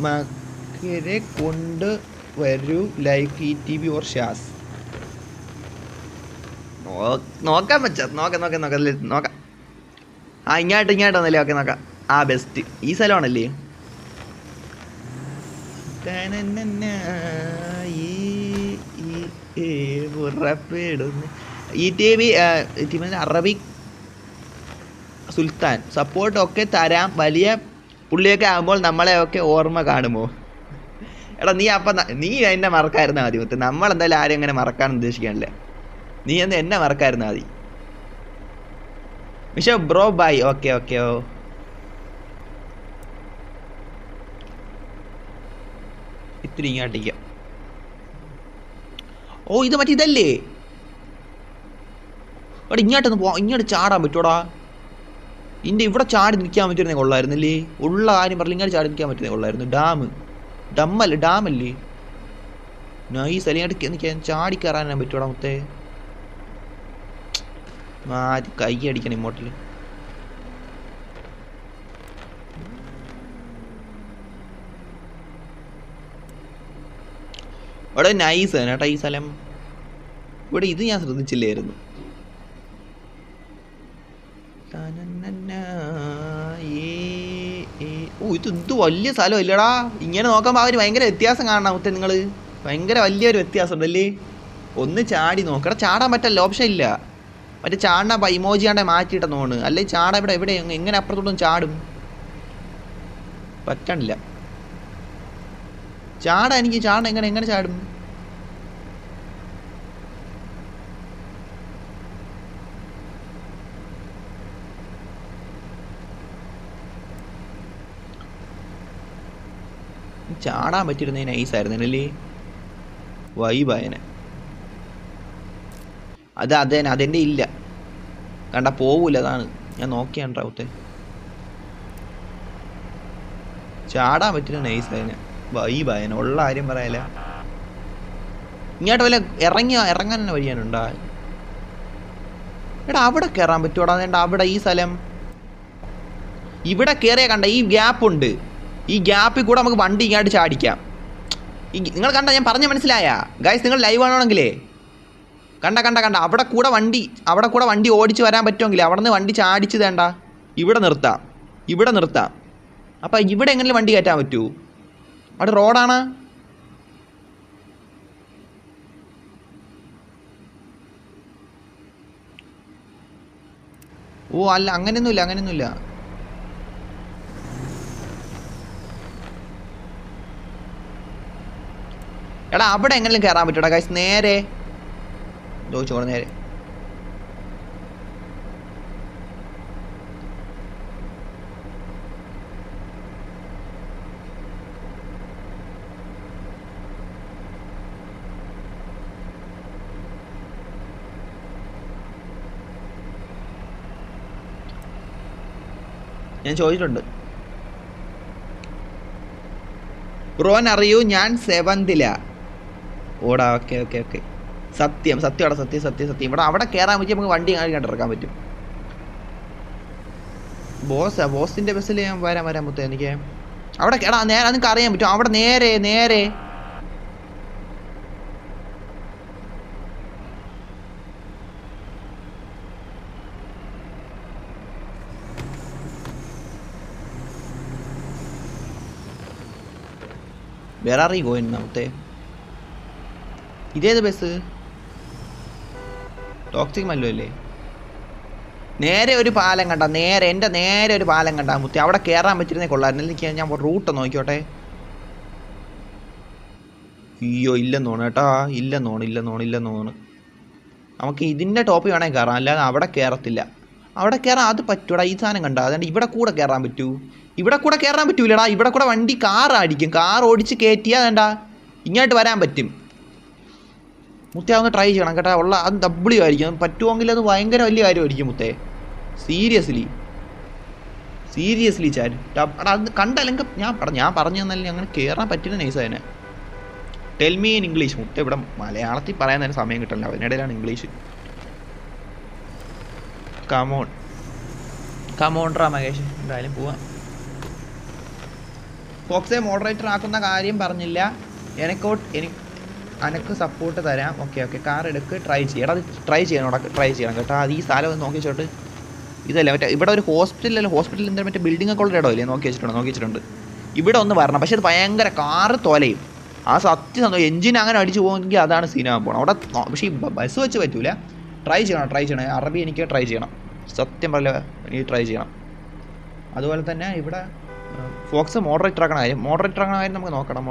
മക്കരെ കൊണ്ട് വരൂ ലൈക്ക് ETV ഓർ ഷാസ്. നോക്കാം മച്ചാ, നോക്കാം. ഇങ്ങോട്ട് വന്നല്ലേ. ഓക്കെ നോക്കാം. ബെസ്റ്റ് ഈ സ്ഥലമാണല്ലേ. ETV അറബിക് സുൽത്താൻ സപ്പോർട്ടൊക്കെ തരാം. വലിയ പുള്ളിയൊക്കെ ആകുമ്പോൾ നമ്മളെയൊക്കെ ഓർമ്മ കാണുമോ? എടാ നീ എന്നെ മറക്കായിരുന്നാൽ മതി മുത്ത്. നമ്മളെന്തായാലും ആരും അങ്ങനെ മറക്കാൻ ഉദ്ദേശിക്കാനല്ലേ. നീ എന്നെ മറക്കായിരുന്നാൽ മതി. Misha bro bye. ഓക്കെ ഇത്തിരി ഇങ്ങോട്ടേക്കാം. ഇത് മറ്റേ ഇതല്ലേ? എടാ ഇങ്ങോട്ട് ചാടാൻ പറ്റൂടാ. ഇവിടെ ചാടി നിൽക്കാൻ പറ്റുന്നേ കൊള്ളായിരുന്നല്ലേ. ഉള്ള കാര്യം പറഞ്ഞില്ല, ഇങ്ങോട്ട് ചാടി നിൽക്കാൻ പറ്റുന്നേ കൊള്ളായിരുന്നു. ഡാമല്ലേ നൈസ്. അല്ലെങ്കിൽ എനിക്ക് ചാടി കയറാൻ പറ്റൂടാ മുത്തേ. കൈ അടിക്കണം ഇമോട്ടിൽ. ഇവിടെ നൈസ് കേട്ടാ ഈ സ്ഥലം. ഇവിടെ ഇത് ഞാൻ ശ്രദ്ധിച്ചില്ലായിരുന്നു. ഇത് വലിയ സ്ഥലം ഇല്ലടാ. ഇങ്ങനെ നോക്കുമ്പോൾ അവർ ഭയങ്കര വ്യത്യാസം കാണണം മുത്തേ. നിങ്ങൾ ഭയങ്കര വലിയൊരു വ്യത്യാസം ഉണ്ടല്ലേ. ഒന്ന് ചാടി നോക്കടാ. ചാടാൻ പറ്റല്ല, ഓപ്ഷൻ ഇല്ല. മറ്റേ ചാടിന ഇമോജി ആണ്ടെ മാറ്റിയിട്ടെന്ന് തോന്നുന്നു. അല്ലെങ്കിൽ ചാടാ എവിടെ എങ്ങനെ അപ്പുറത്തോട്ടും ചാടും? പറ്റണില്ല. എനിക്ക് ചാടാൻ എങ്ങനെ ചാടും? ചാടാൻ പറ്റിയിരുന്ന നൈസായിരുന്നല്ലേ. വൈബായനെ. അതെൻ്റെ ഇല്ല കണ്ട പോവൂല. അതാണ് ഞാൻ നോക്കിയാണ്ടാവത്തെ. ചാടാൻ പറ്റുന്ന നൈസായനെ, വൈബായനെ. ഉള്ള കാര്യം പറയാല. ഇങ്ങോട്ട് വല്ല ഇറങ്ങാൻ തന്നെ വഴിയാനുണ്ടാ? എടാ അവിടെ കയറാൻ പറ്റുമോടാ? വേണ്ട അവിടെ ഈ സ്ഥലം ഇവിടെ കയറിയാൽ കണ്ട ഈ ഗ്യാപ്പുണ്ട്. ഈ ഗ്യാപ്പിൽ കൂടെ നമുക്ക് വണ്ടി ഇങ്ങോട്ട് ചാടിക്കാം. നിങ്ങൾ കണ്ട, ഞാൻ പറഞ്ഞ മനസ്സിലായ ഗൈസ്? നിങ്ങൾ ലൈവ് ആണെങ്കിലേ കണ്ട അവിടെ കൂടെ വണ്ടി ഓടിച്ച് വരാൻ പറ്റുമെങ്കിൽ അവിടെ നിന്ന് വണ്ടി ചാടിച്ച് വേണ്ട ഇവിടെ നിർത്താം. അപ്പം ഇവിടെ എങ്ങനെ വണ്ടി കയറ്റാൻ പറ്റൂ? അവിടെ റോഡാണ്. ഓ അല്ല, അങ്ങനെയൊന്നുമില്ല. എടാ അവിടെ എങ്ങനെയും കയറാൻ പറ്റൂടാ ഗൈസ്? നേരെ ചോദിച്ചോളൂ, നേരെ ഞാൻ ചോദിച്ചിട്ടുണ്ട്. ബ്രോൻ അറിയൂ, ഞാൻ 7th ഓടാ. ഓക്കെ സത്യം ഇവിടെ അവിടെ കയറാൻ പറ്റി നമുക്ക് വണ്ടി കണ്ടിറക്കാൻ പറ്റും. ബോസിന്റെ ബസ്സിൽ ഞാൻ വരാൻ പറ്റും എനിക്ക്. അവിടെ എടാ നേരെ നിങ്ങൾക്ക് അറിയാൻ പറ്റും. അവിടെ നേരെ വേറെ അറിയുമോ എന്നത്തെ? ഇതേത് ബസ്? ടോക്സിക് മല്ലോ അല്ലേ? നേരെ ഒരു പാലം കണ്ട, നേരെ ഒരു പാലം കണ്ടാ മുത്തി. അവിടെ കയറാൻ പറ്റിയിരുന്നേ കൊള്ളായിരുന്നു. എനിക്ക് ഞാൻ റൂട്ട് നോക്കിയോട്ടെ. അയ്യോ ഇല്ലെന്ന് തോന്നുന്നു കേട്ടാ. ഇല്ലെന്ന് തോന്നുന്നു. നമുക്ക് ഇതിൻ്റെ ടോപ്പ് വേണമെങ്കിൽ കയറാം, അല്ലാതെ അവിടെ കയറത്തില്ല. അവിടെ കയറാൻ അത് പറ്റൂടാ. ഈ സാധനം കണ്ട, അതുകൊണ്ട് ഇവിടെ കൂടെ കയറാൻ പറ്റൂ. ഇവിടെ കൂടെ കയറാൻ പറ്റൂലടാ. ഇവിടെ കൂടെ വണ്ടി കാർ ഓടിച്ച് കയറ്റിയാൽ വേണ്ട ഇങ്ങോട്ട് വരാൻ പറ്റും. മുത്തേ ഒന്ന് ട്രൈ ചെയ്യണം കേട്ടോ. അത് ഡബ്ല്യൂ ആയിരിക്കും. പറ്റുമെങ്കിൽ അത് ഭയങ്കര വലിയ കാര്യമായിരിക്കും മുത്തേ. സീരിയസ്ലി ചാൻ. അത് കണ്ടല്ലെങ്കിൽ ഞാൻ പറഞ്ഞു തന്നാലും അങ്ങനെ കയറാൻ പറ്റുന്ന നൈസതിനെ. Tell me in English. മുത്തേ ഇവിടെ മലയാളത്തിൽ പറയാൻ തന്നെ സമയം കിട്ടില്ല, അതിനിടയിലാണ് ഇംഗ്ലീഷ്. കമോൺട്രാ മഹേഷ്. എന്തായാലും പോവാം. ഫോക്സെ മോഡറേറ്റർ ആക്കുന്ന കാര്യം പറഞ്ഞില്ല. എനിക്ക് സപ്പോർട്ട് തരാം. ഓക്കെ കാർ എടുക്ക്, ട്രൈ ചെയ്യണം. അത് ട്രൈ ചെയ്യണം കേട്ടോ. അത് ഈ സ്ഥലം ഒന്ന് നോക്കി വെച്ചോട്ട്. ഇതല്ല മറ്റേ ഇവിടെ ഒരു ഹോസ്പിറ്റലിൽ എന്തായാലും മറ്റേ ബിൽഡിംഗ് ഒക്കെ ഉള്ള ഇടമല്ലേ? നോക്കി വെച്ചിട്ടുണ്ട്. ഇവിടെ ഒന്ന് വരണം. പക്ഷേ അത് ഭയങ്കര കാറ് തോലയും. ആ സത്യം എഞ്ചിൻ അങ്ങനെ അടിച്ചു പോകുമെങ്കിൽ അതാണ് സീനാകാൻ പോകണം അവിടെ. പക്ഷേ ഈ ബസ് വെച്ച് പറ്റൂല. ട്രൈ ചെയ്യണം. അറബി എനിക്ക് ട്രൈ ചെയ്യണം. സത്യം പറയില്ല, എനിക്ക് ട്രൈ ചെയ്യണം. അതുപോലെ തന്നെ ഇവിടെ ഫോക്സ് മോഡറേറ്റർ ആക്കണ കാര്യം നമുക്ക് നോക്കണം.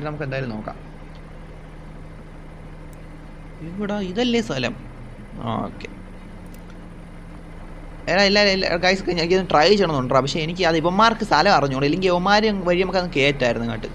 നമുക്ക് എന്തായാലും നോക്കാം. ഇവിടെ ഇതല്ലേ സ്ഥലം? ഓക്കെ. ഇല്ല ഗൈസ്, എനിക്ക് ട്രൈ ചെയ്യണമെന്നുണ്ടോ? പക്ഷേ എനിക്ക് അത് ഇവന്മാർക്ക് സ്ഥലം അറിഞ്ഞോളൂ. ഇല്ലെങ്കിൽ ഇവന്മാർ വഴി നമുക്ക് അത് കയറ്റായിരുന്നു ഇങ്ങോട്ട്.